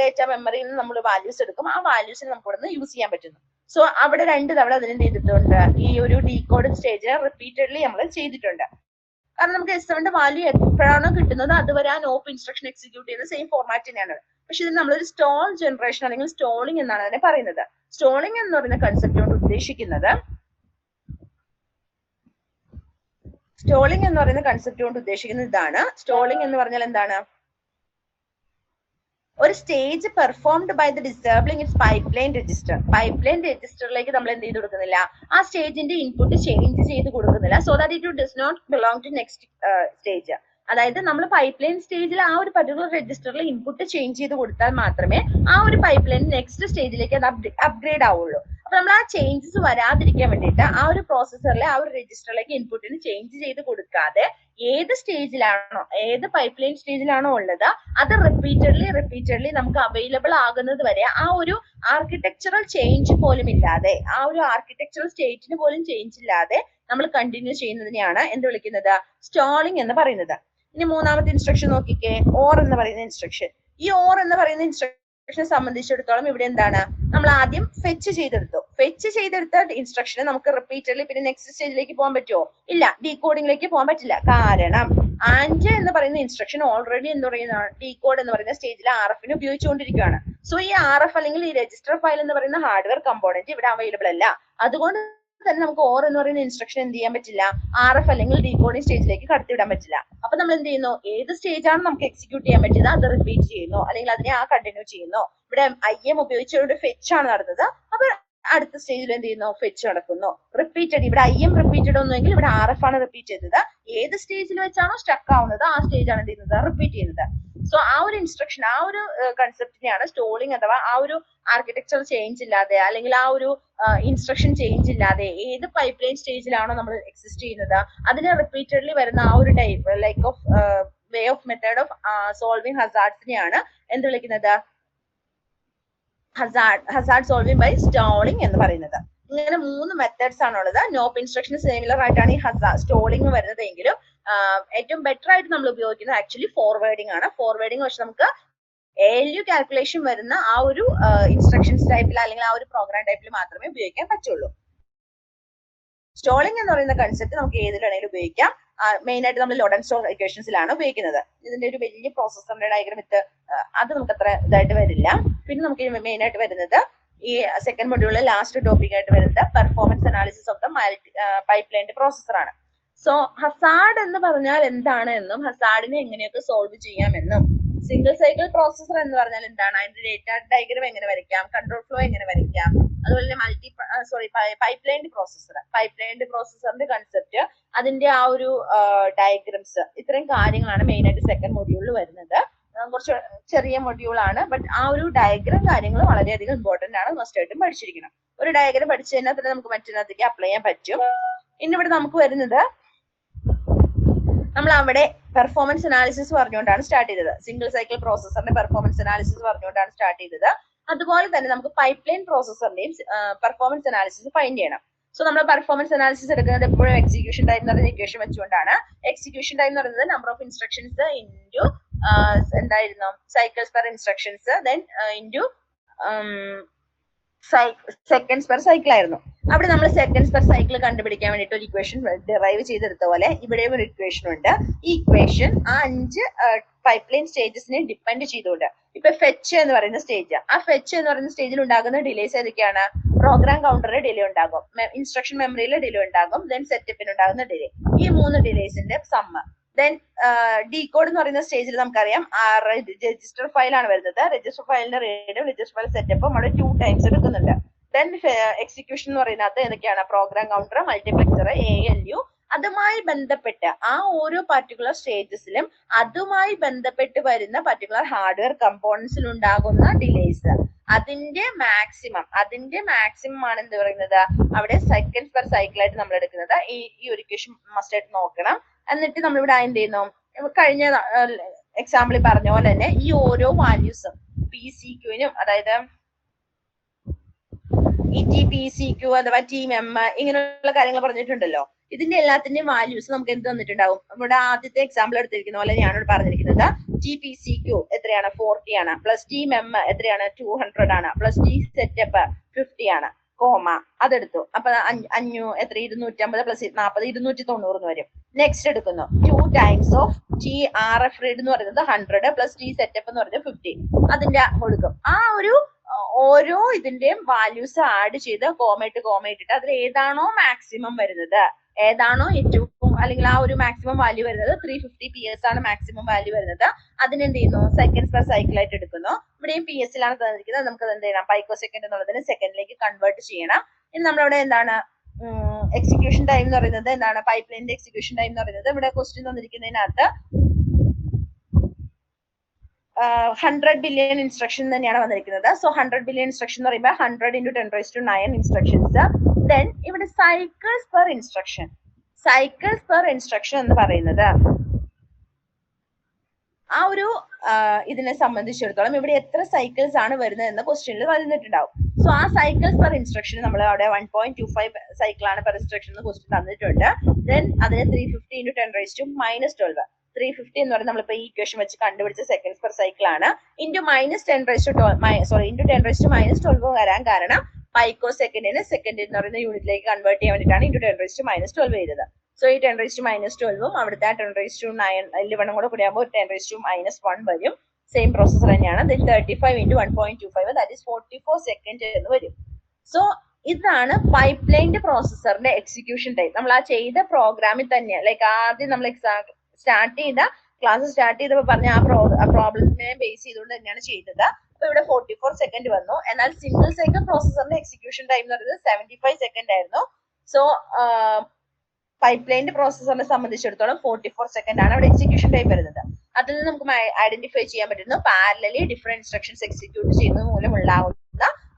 Speaker 1: ഡേറ്റ മെമ്മറിയിൽ നിന്ന് നമ്മൾ വാല്യൂസ് എടുക്കും, ആ വാല്യൂസിന് നമുക്ക് ഇവിടെ നിന്ന് യൂസ് ചെയ്യാൻ പറ്റുന്നു. സോ അവിടെ 2 തവണ അതിനെ ചെയ്തിട്ടുണ്ട്, ഈ ഒരു ഡീകോഡ് സ്റ്റേജിനെ റിപ്പീറ്റഡ്ലി നമ്മൾ ചെയ്തിട്ടുണ്ട്. കാരണം നമുക്ക് S7 വാല്യൂ എപ്പോഴാണോ കിട്ടുന്നത് അതുവരെ ആ നോപ്പ് ഇൻസ്ട്രക്ഷൻ എക്സിക്യൂട്ട് ചെയ്യുന്ന സെയിം ഫോർമാറ്റ് തന്നെയാണ്. പക്ഷെ ഇത് നമ്മളൊരു സ്റ്റോൾ ജനറേഷൻ അല്ലെങ്കിൽ സ്റ്റോളിംഗ് എന്നാണ് അതിനെ പറയുന്നത്. സ്റ്റോളിംഗ് എന്ന് പറയുന്ന കൺസെപ്റ്റ് കൊണ്ട് ഉദ്ദേശിക്കുന്നത് ഇതാണ്. സ്റ്റോളിംഗ് എന്ന് പറഞ്ഞാൽ എന്താണ്, ഒരു stage performed by the disabling its pipeline register. Pipeline രജിസ്റ്ററിലേക്ക് നമ്മൾ എന്ത് ചെയ്ത് കൊടുക്കുന്നില്ല, ആ സ്റ്റേജിന്റെ ഇൻപുട്ട് ചേഞ്ച് ചെയ്ത് കൊടുക്കുന്നില്ല. So that it does not belong to next stage. അതായത് നമ്മൾ പൈപ്പ്ലൈൻ സ്റ്റേജിൽ ആ ഒരു പർട്ടിക്കുലർ രജിസ്റ്ററിൽ ഇൻപുട്ട് ചേഞ്ച് ചെയ്ത് കൊടുത്താൽ മാത്രമേ ആ ഒരു പൈപ്പ്ലൈൻ നെക്സ്റ്റ് സ്റ്റേജിലേക്ക് അത് അപ്ഗ്രേഡ് ആവുള്ളൂ. അപ്പൊ നമ്മൾ ആ ചേഞ്ചസ് വരാതിരിക്കാൻ വേണ്ടിയിട്ട് ആ ഒരു പ്രോസസ്സറിലെ ആ ഒരു രജിസ്റ്ററിലേക്ക് ഇൻപുട്ടിന് ചേഞ്ച് ചെയ്ത് കൊടുക്കാതെ ഏത് സ്റ്റേജിലാണോ, ഏത് പൈപ്പ്ലൈൻ സ്റ്റേജിലാണോ ഉള്ളത് അത് റിപ്പീറ്റഡ്ലി നമുക്ക് അവൈലബിൾ ആകുന്നത് വരെ ആ ഒരു ആർക്കിടെക്ചറൽ ചേഞ്ച് പോലും ഇല്ലാതെ, ആ ഒരു ആർക്കിടെക്ചറൽ സ്റ്റേറ്റിന് പോലും ചേഞ്ച് ഇല്ലാതെ നമ്മൾ കണ്ടിന്യൂ ചെയ്യുന്നതിനെയാണ് എന്ത് വിളിക്കുന്നത്, സ്റ്റോളിംഗ് എന്ന് പറയുന്നത്. ഇനി മൂന്നാമത്തെ ഇൻസ്ട്രക്ഷൻ നോക്കിക്കേ, ഓർ എന്ന് പറയുന്ന ഇൻസ്ട്രക്ഷൻ. ഈ ഓർ എന്ന് പറയുന്ന ഇൻസ്ട്രക്ഷനെ സംബന്ധിച്ചിടത്തോളം ഇവിടെ എന്താണ്, നമ്മൾ ആദ്യം ഫെച്ച് ചെയ്തെടുത്ത ഇൻസ്ട്രക്ഷനെ നമുക്ക് റിപ്പീറ്റഡ്ലി പിന്നെ നെക്സ്റ്റ് സ്റ്റേജിലേക്ക് പോകാൻ പറ്റുമോ? ഇല്ല, ഡീകോഡിംഗിലേക്ക് പോകാൻ പറ്റില്ല. കാരണം ആൻഡ് എന്ന് പറയുന്ന ഇൻസ്ട്രക്ഷൻ ഓൾറെഡി എന്ന് പറയുന്ന ഡീകോഡ് എന്ന് പറയുന്ന സ്റ്റേജിൽ RF ഉപയോഗിച്ചുകൊണ്ടിരിക്കുകയാണ്. സോ ഈ RF അല്ലെങ്കിൽ ഈ രജിസ്റ്റർ ഫയൽ എന്ന് പറയുന്ന ഹാർഡ്വെയർ കമ്പോണന്റ് ഇവിടെ അവൈലബിൾ അല്ല. അതുകൊണ്ട് തന്നെ നമുക്ക് ഓർ എന്ന് പറയുന്ന ഇൻസ്ട്രക്ഷൻ എന്ത് ചെയ്യാൻ പറ്റില്ല, RF അല്ലെങ്കിൽ ഡീകോഡിംഗ് സ്റ്റേജിലേക്ക് കടത്തിവിടാൻ പറ്റില്ല. അപ്പൊ നമ്മൾ എന്ത് ചെയ്യുന്നു, ഏത് സ്റ്റേജ് ആണ് നമുക്ക് എക്സിക്യൂട്ട് ചെയ്യാൻ പറ്റുന്നത് അത് റിപ്പീറ്റ് ചെയ്യുന്നു അല്ലെങ്കിൽ അതിനെ കണ്ടിന്യൂ ചെയ്യുന്നു. ഇവിടെ IM ഉപയോഗിച്ചുകൊണ്ട് ഫെച്ച് ആണ് നടന്നത്, അപ്പൊ അടുത്ത സ്റ്റേജിൽ എന്ത് ചെയ്യുന്നു, ഫെച്ച് നടക്കുന്നു. റിപ്പീറ്റഡ്, ഇവിടെ IM റിപ്പീറ്റഡ് ഒന്നുമെങ്കിൽ ഇവിടെ RF ആണ് റിപ്പീറ്റ് ചെയ്തത്. ഏത് സ്റ്റേജിൽ വെച്ചാണോ സ്റ്റക്ക് ആവുന്നത് ആ സ്റ്റേജ് ആണ് എന്ത് ചെയ്യുന്നത്, റിപ്പീറ്റ് ചെയ്യുന്നത്. സോ ആ ഒരു ഇൻസ്ട്രക്ഷൻ, ആ ഒരു കൺസെപ്റ്റിനെയാണ് സ്റ്റോളിംഗ് അഥവാ ആ ഒരു ആർക്കിടെക്ചർ ചേഞ്ച് ഇല്ലാതെ അല്ലെങ്കിൽ ആ ഒരു ഇൻസ്ട്രക്ഷൻ ചേഞ്ച് ഇല്ലാതെ ഏത് പൈപ്പ്ലൈൻ സ്റ്റേജിലാണോ നമ്മൾ എക്സിസ്റ്റ് ചെയ്യുന്നത് അതിന് റിപ്പീറ്റഡ്ലി വരുന്ന ആ ഒരു type like of way of method of solving ഹസാർഡ്സിനെയാണ് എന്ത് വിളിക്കുന്നത്, ഹസാർഡ് സോൾവിംഗ് ബൈ സ്റ്റോളിംഗ് എന്ന് പറയുന്നത്. ഇങ്ങനെ 3 മെത്തേഡ്സ് ആണുള്ളത്. നോപ്പ് ഇൻസ്ട്രക്ഷന് സിമിലർ ആയിട്ടാണ് ഈ സ്റ്റോളിംഗ് വരുന്നത് എങ്കിലും ഏറ്റവും ബെറ്റർ ആയിട്ട് നമ്മൾ ഉപയോഗിക്കുന്നത് ആക്ച്വലി ഫോർവേഡിംഗ് ആണ്. ഫോർവേഡിംഗ് പക്ഷെ നമുക്ക് ALU കാൽക്കുലേഷൻ വരുന്ന ആ ഒരു ഇൻസ്ട്രക്ഷൻസ് ടൈപ്പിൽ അല്ലെങ്കിൽ ആ ഒരു പ്രോഗ്രാം ടൈപ്പിൽ മാത്രമേ ഉപയോഗിക്കാൻ പറ്റുള്ളൂ. സ്റ്റോളിംഗ് എന്ന് പറയുന്ന കൺസെപ്റ്റ് നമുക്ക് ഏതിൽ വേണമെങ്കിലും ഉപയോഗിക്കാം. മെയിൻ ആയിട്ട് നമ്മൾ ലോഡ് ആൻഡ് സ്റ്റോർ ഇക്വേഷൻസിലാണ് ഉപയോഗിക്കുന്നത്. ഇതിന്റെ ഒരു വലിയ പ്രോസസ്സറിന്റെ ഡയഗ്രം വിത്ത് അത് നമുക്ക് അത്ര ഇതായിട്ട് വരില്ല. പിന്നെ നമുക്ക് മെയിൻ ആയിട്ട് വരുന്നത് ഈ സെക്കൻഡ് മൊഡ്യൂളിലെ ലാസ്റ്റ് ടോപ്പിക് ആയിട്ട് വരുന്നത് performance analysis of the pipeline processor ആണ്. സോ ഹസാർഡ് എന്ന് പറഞ്ഞാൽ എന്താണ് എന്നും ഹസാർഡിനെ എങ്ങനെയൊക്കെ സോൾവ് ചെയ്യാമെന്നും, സിംഗിൾ സൈക്കിൾ പ്രോസസർ എന്ന് പറഞ്ഞാൽ എന്താണ്, അതിന്റെ ഡേറ്റ ഡയഗ്രം എങ്ങനെ വരയ്ക്കാം, കൺട്രോൾ ഫ്ലോ എങ്ങനെ വരയ്ക്കാം, അതുപോലെ തന്നെ പൈപ്പ്ലൈൻ പ്രോസസറിന്റെ കൺസെപ്റ്റ്, അതിന്റെ ആ ഒരു ഡയഗ്രംസ്, ഇത്രയും കാര്യങ്ങളാണ് മെയിൻ ആയിട്ട് സെക്കൻഡ് മൊഡ്യൂളിൽ വരുന്നത്. കുറച്ച് ചെറിയ മൊഡ്യൂൾ ആണ്, ബട്ട് ആ ഒരു ഡയഗ്രം കാര്യങ്ങൾ വളരെയധികം ഇമ്പോർട്ടന്റ് ആണ്, മസ്റ്റ് ആയിട്ടും പഠിച്ചിരിക്കണം. ഒരു ഡയഗ്രം പഠിച്ചു കഴിഞ്ഞാൽ തന്നെ നമുക്ക് മറ്റൊന്നത്തേക്ക് അപ്ലൈ ചെയ്യാൻ പറ്റും. ഇനി ഇവിടെ നമുക്ക് വരുന്നത്, നമ്മൾ അവിടെ പെർഫോമൻസ് അനാലിസിസ് പറഞ്ഞുകൊണ്ടാണ് സ്റ്റാർട്ട് ചെയ്തത്. സിംഗിൾ സൈക്കിൾ പ്രോസസറിന്റെ പെർഫോമൻസ് അനാലിസിസ് പറഞ്ഞുകൊണ്ടാണ് സ്റ്റാർട്ട് ചെയ്തത്. അതുപോലെ തന്നെ നമുക്ക് പൈപ്പ്ലൈൻ പ്രോസസറിന്റെയും പെർഫോമൻസ് അനാലിസിസ് ഫൈൻഡ് ചെയ്യണം. സോ നമ്മൾ പെർഫോമൻസ് അനാലിസിസ് എടുക്കുന്നത് എപ്പോഴും എക്സിക്യൂഷൻ ടൈം എന്ന് പറയുന്ന ഇക്വേഷൻ വെച്ചുകൊണ്ടാണ്. എക്സിക്യൂഷൻ ടൈം എന്ന് പറയുന്നത് നമ്പർ ഓഫ് ഇൻസ്ട്രക്ഷൻസ് ഇൻറ്റു എന്തായിരുന്നു cycles per instructions then into seconds per cycle ആയിരുന്നു. അവിടെ നമ്മൾ സെക്കൻഡ്സ് പെർ സൈക്കിൾ കണ്ടുപിടിക്കാൻ വേണ്ടിയിട്ട് ഒരു ഇക്വേഷൻ ഡിറൈവ് ചെയ്തെടുത്ത പോലെ ഇവിടെയും ഒരു ഇക്വേഷൻ ഉണ്ട്. ഈ ഇക്വേഷൻ ആ 5 പൈപ്പ് ലൈൻ സ്റ്റേജസിനെ ഡിപ്പെൻഡ് ചെയ്തുകൊണ്ട് ഇപ്പൊ ഫെച്ച് എന്ന് പറയുന്ന സ്റ്റേജ്, ആ ഫെച്ച് എന്ന് പറയുന്ന സ്റ്റേജിൽ ഉണ്ടാകുന്ന ഡിലേസ് ഏതൊക്കെയാണ്? പ്രോഗ്രാം കൗണ്ടറിൽ ഡിലേ ഉണ്ടാകും, ഇൻസ്ട്രക്ഷൻ മെമ്മറിയിൽ ഡിലേ ഉണ്ടാകും, ദെൻ സെറ്റപ്പിന് ഉണ്ടാകുന്ന ഡിലേ. ഈ 3 ഡിലേസിന്റെ സമ്മ്. ദെൻ ഡീകോഡ് എന്ന് പറയുന്ന സ്റ്റേജിൽ നമുക്കറിയാം രജിസ്റ്റർ ഫയൽ ആണ് വരുന്നത്. രജിസ്റ്റർ ഫയലിന്റെ റീഡും രജിസ്റ്റർ ഫയൽ സെറ്റപ്പും അവിടെ 2 ടൈംസ് എടുക്കുന്നുണ്ട്. ദെൻ എക്സിക്യൂഷൻ എന്ന് പറയുന്നത് ഏതൊക്കെയാണ്? Program counter, multiplexer, ALU. അതുമായി ബന്ധപ്പെട്ട് ആ ഓരോ പർട്ടിക്കുലർ സ്റ്റേജസിലും അതുമായി ബന്ധപ്പെട്ട് വരുന്ന പർട്ടിക്കുലർ ഹാർഡ്വെയർ കമ്പോണൻസിൽ ഉണ്ടാകുന്ന ഡിലേസ്, അതിന്റെ മാക്സിമം ആണ് എന്ത് പറയുന്നത്? അവിടെ സെക്കൻഡ്സ് പെർ സൈക്കിൾ ആയിട്ട് നമ്മൾ എടുക്കുന്നത്. ഈ ഒരു ഇക്വേഷൻ മസ്റ്റ് ആയിട്ട് നോക്കണം. എന്നിട്ട് നമ്മളിവിടെ എന്ത് ചെയ്യുന്നു? കഴിഞ്ഞ എക്സാമ്പിളിൽ പറഞ്ഞ പോലെ തന്നെ ഈ ഓരോ വാല്യൂസും PCQനും, അതായത് ETPCQ അഥവാ TMM ഇങ്ങനെയുള്ള കാര്യങ്ങൾ പറഞ്ഞിട്ടുണ്ടല്ലോ. ഇതിന്റെ എല്ലാത്തിന്റെയും വാല്യൂസ് നമുക്ക് എന്ത് തന്നിട്ടുണ്ടാവും? ഇവിടെ ആദ്യത്തെ എക്സാമ്പിൾ എടുത്തിരിക്കുന്ന പോലെ ഞാനിവിടെ പറഞ്ഞിരിക്കുന്നത് TPCQ എത്രയാണ്? 40 ആണ്. പ്ലസ് TMM എത്രയാണ്? 200 ആണ്. പ്ലസ് T സെറ്റപ്പ് 50 ആണ്. കോമ അതെടുത്തു. അപ്പൊ എത്ര? 250 പ്ലസ് 40 290 വരും. നെക്സ്റ്റ് എടുക്കുന്നു 2 ടൈംസ് ഓഫ് TRF റീഡ് എന്ന് പറയുന്നത് 100 പ്ലസ് T സെറ്റപ്പ് എന്ന് പറയുന്നത് 50. അതിന്റെ കൊടുക്കും. ആ ഒരു ഓരോ ഇതിന്റെയും വാല്യൂസ് ആഡ് ചെയ്ത് കോമ ഇട്ടിട്ട് അതിൽ ഏതാണോ മാക്സിമം വരുന്നത്, ഏതാണോ ഏറ്റവും അല്ലെങ്കിൽ ആ ഒരു മാക്സിമം വാല്യൂ വരുന്നത് 350 PS ആണ് മാക്സിമം വാല്യൂ വരുന്നത്, അതിനെന്ത് ചെയ്യുന്നു? സെക്കൻഡ്സ് പെർ സൈക്കിൾ ആയിട്ട് എടുക്കുന്നു. ഇവിടെയും PS ലാണ് തന്നിരിക്കുന്നത്. നമുക്ക് എന്ത് ചെയ്യണം? പൈക്കോ സെക്കൻഡ് എന്നുള്ളതിന് സെക്കൻഡിലേക്ക് കൺവേർട്ട് ചെയ്യണം. ഇനി നമ്മളിവിടെ എന്താണ് എക്സിക്യൂഷൻ ടൈം എന്ന് പറയുന്നത്? എന്താണ് പൈപ്പ് ലൈനിന്റെ എക്സിക്യൂഷൻ ടൈം എന്ന് പറയുന്നത്? ഇവിടെ ക്വസ്റ്റ്യൻ തന്നിരിക്കുന്നതിനകത്ത് 100 ബില്യൺ ഇൻസ്ട്രക്ഷൻ തന്നെയാണ് വന്നിരിക്കുന്നത്. സോ 100 ബില്യൺ ഇൻസ്ട്രക്ഷൻ എന്ന് പറയുമ്പോൾ 100 into 10⁻⁹ ഇൻസ്ട്രക്ഷൻസ്. ദെൻ ഇവിടെ സൈക്കിൾസ് പെർ ഇൻസ്ട്രക്ഷൻ എന്ന് പറയുന്നത് ആ ഒരു ഇതിനെ സംബന്ധിച്ചിടത്തോളം ഇവിടെ എത്ര സൈക്കിൾസ് ആണ് വരുന്നത് എന്ന ക്വസ്റ്റ്യനിൽ വന്നിട്ടുണ്ടാവും. സോ ആ സൈക്കിൾസ് പെർ ഇൻസ്ട്രക്ഷൻ നമ്മൾ അവിടെ 1.25 സൈക്കിൾ ആണ് പെർ ഇൻസ്ട്രക്ഷൻ എന്ന് ക്വസ്റ്റ്യൻ തന്നിട്ടുണ്ട്. ദെൻ അതിന് 350 into 10⁻⁻12 350 എന്ന് പറയുന്നത് നമ്മളിപ്പോ ഈ ഇക്വേഷൻ വെച്ച് കണ്ടുപിടിച്ച സെക്കൻഡ്സ് പെർ സൈക്കിൾ ആണ്. ഇൻറ്റു -10⁻12 വരാൻ കാരണം പൈക്കോ സെക്കൻഡിന് സെക്കൻഡ് എന്ന് പറയുന്ന യൂണിറ്റിലേക്ക് കൺവേർട്ട് ചെയ്യാൻ വേണ്ടിയിട്ടാണ് ഇൻറ്റു 10⁻12 ചെയ്തത്. സോ ഈ 10⁻12ഉം അവിടുത്തെ 10⁻11 കൂടെ കൂടിയാകുമ്പോൾ 10⁻−1 വരും. സെയിം പ്രോസസർ തന്നെയാണ്. Then 35 into 1.25 that is 44 second എന്ന് വരും. സോ ഇതാണ് പൈപ്പ് ലൈൻ്റെ പ്രോസസറിന്റെ എക്സിക്യൂഷൻ ടൈം. നമ്മൾ ആ ചെയ്ത പ്രോഗ്രാമിൽ തന്നെ ലൈക്ക് ആദ്യം നമ്മൾ ക്ലാസ് സ്റ്റാർട്ട് ചെയ്തപ്പോൾ പറഞ്ഞ ആ പ്രോബ്ലത്തിനെ ബേസ് ചെയ്തുകൊണ്ട് തന്നെയാണ് ചെയ്തത്. അപ്പൊ ഇവിടെ 44 സെക്കൻഡ് വന്നു. എന്നാൽ സിംഗിൾ സൈക്കിൾ പ്രോസസറിന്റെ എക്സിക്യൂഷൻ ടൈം എന്ന് പറയുന്നത് 75 സെക്കൻഡ് ആയിരുന്നു. സോ പൈപ്പ് ലൈൻ്റെ പ്രോസസറിനെ സംബന്ധിച്ചിടത്തോളം 44 സെക്കൻഡ് ആണ് അവിടെ എക്സിക്യൂഷൻ ടൈം വരുന്നത്. അതിൽ നിന്ന് നമുക്ക് ഐഡന്റിഫൈ ചെയ്യാൻ പറ്റുന്നു പാരലലി ഡിഫറെന്റ് ഇൻസ്ട്രക്ഷൻസ് എക്സിക്യൂട്ട് ചെയ്യുന്നത് മൂലം ഉണ്ടാകുന്ന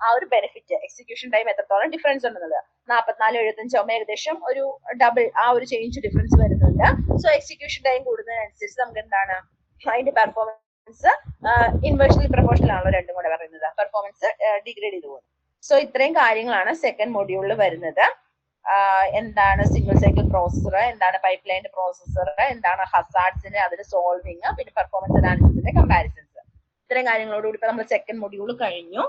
Speaker 1: ആ ഒരു ബെനിഫിറ്റ്, എക്സിക്യൂഷൻ ടൈം എത്രത്തോളം ഡിഫറൻസ് ഉണ്ടെന്നുള്ളത്. 44-75 ആകുമ്പോൾ ഏകദേശം ഒരു ഡബിൾ ആ ഒരു ചേഞ്ച് ഡിഫറൻസ് വരുന്നുണ്ട്. സോ എക്സിക്യൂഷൻ ടൈം കൂടുന്നതിനനുസരിച്ച് നമുക്ക് എന്താണ് അതിന്റെ പെർഫോമൻസ് ഇൻവേഴ്സ്ലി പ്രൊപ്പോർഷണൽ ആണല്ലോ രണ്ടും കൂടെ പറയുന്നത്, പെർഫോമൻസ് ഡിഗ്രേഡ് ചെയ്തു പോകുന്നു. സോ ഇത്രയും കാര്യങ്ങളാണ് സെക്കൻഡ് മൊഡ്യൂളിൽ വരുന്നത്. എന്താണ് സിംഗിൾ സൈക്കിൾ പ്രോസസർ, എന്താണ് പൈപ്പ് ലൈൻ്റെ പ്രോസസർ, എന്താണ് ഹസാർഡ്സിന്റെ അതിന്റെ സോൾവിങ്, പിന്നെ പെർഫോമൻസ് അനാലിസിസിന്റെ കമ്പാരിസൺസ്. ഇത്രയും കാര്യങ്ങളോടുകൂടി ഇപ്പൊ നമ്മൾ സെക്കൻഡ് മൊഡ്യൂൾ കഴിഞ്ഞു.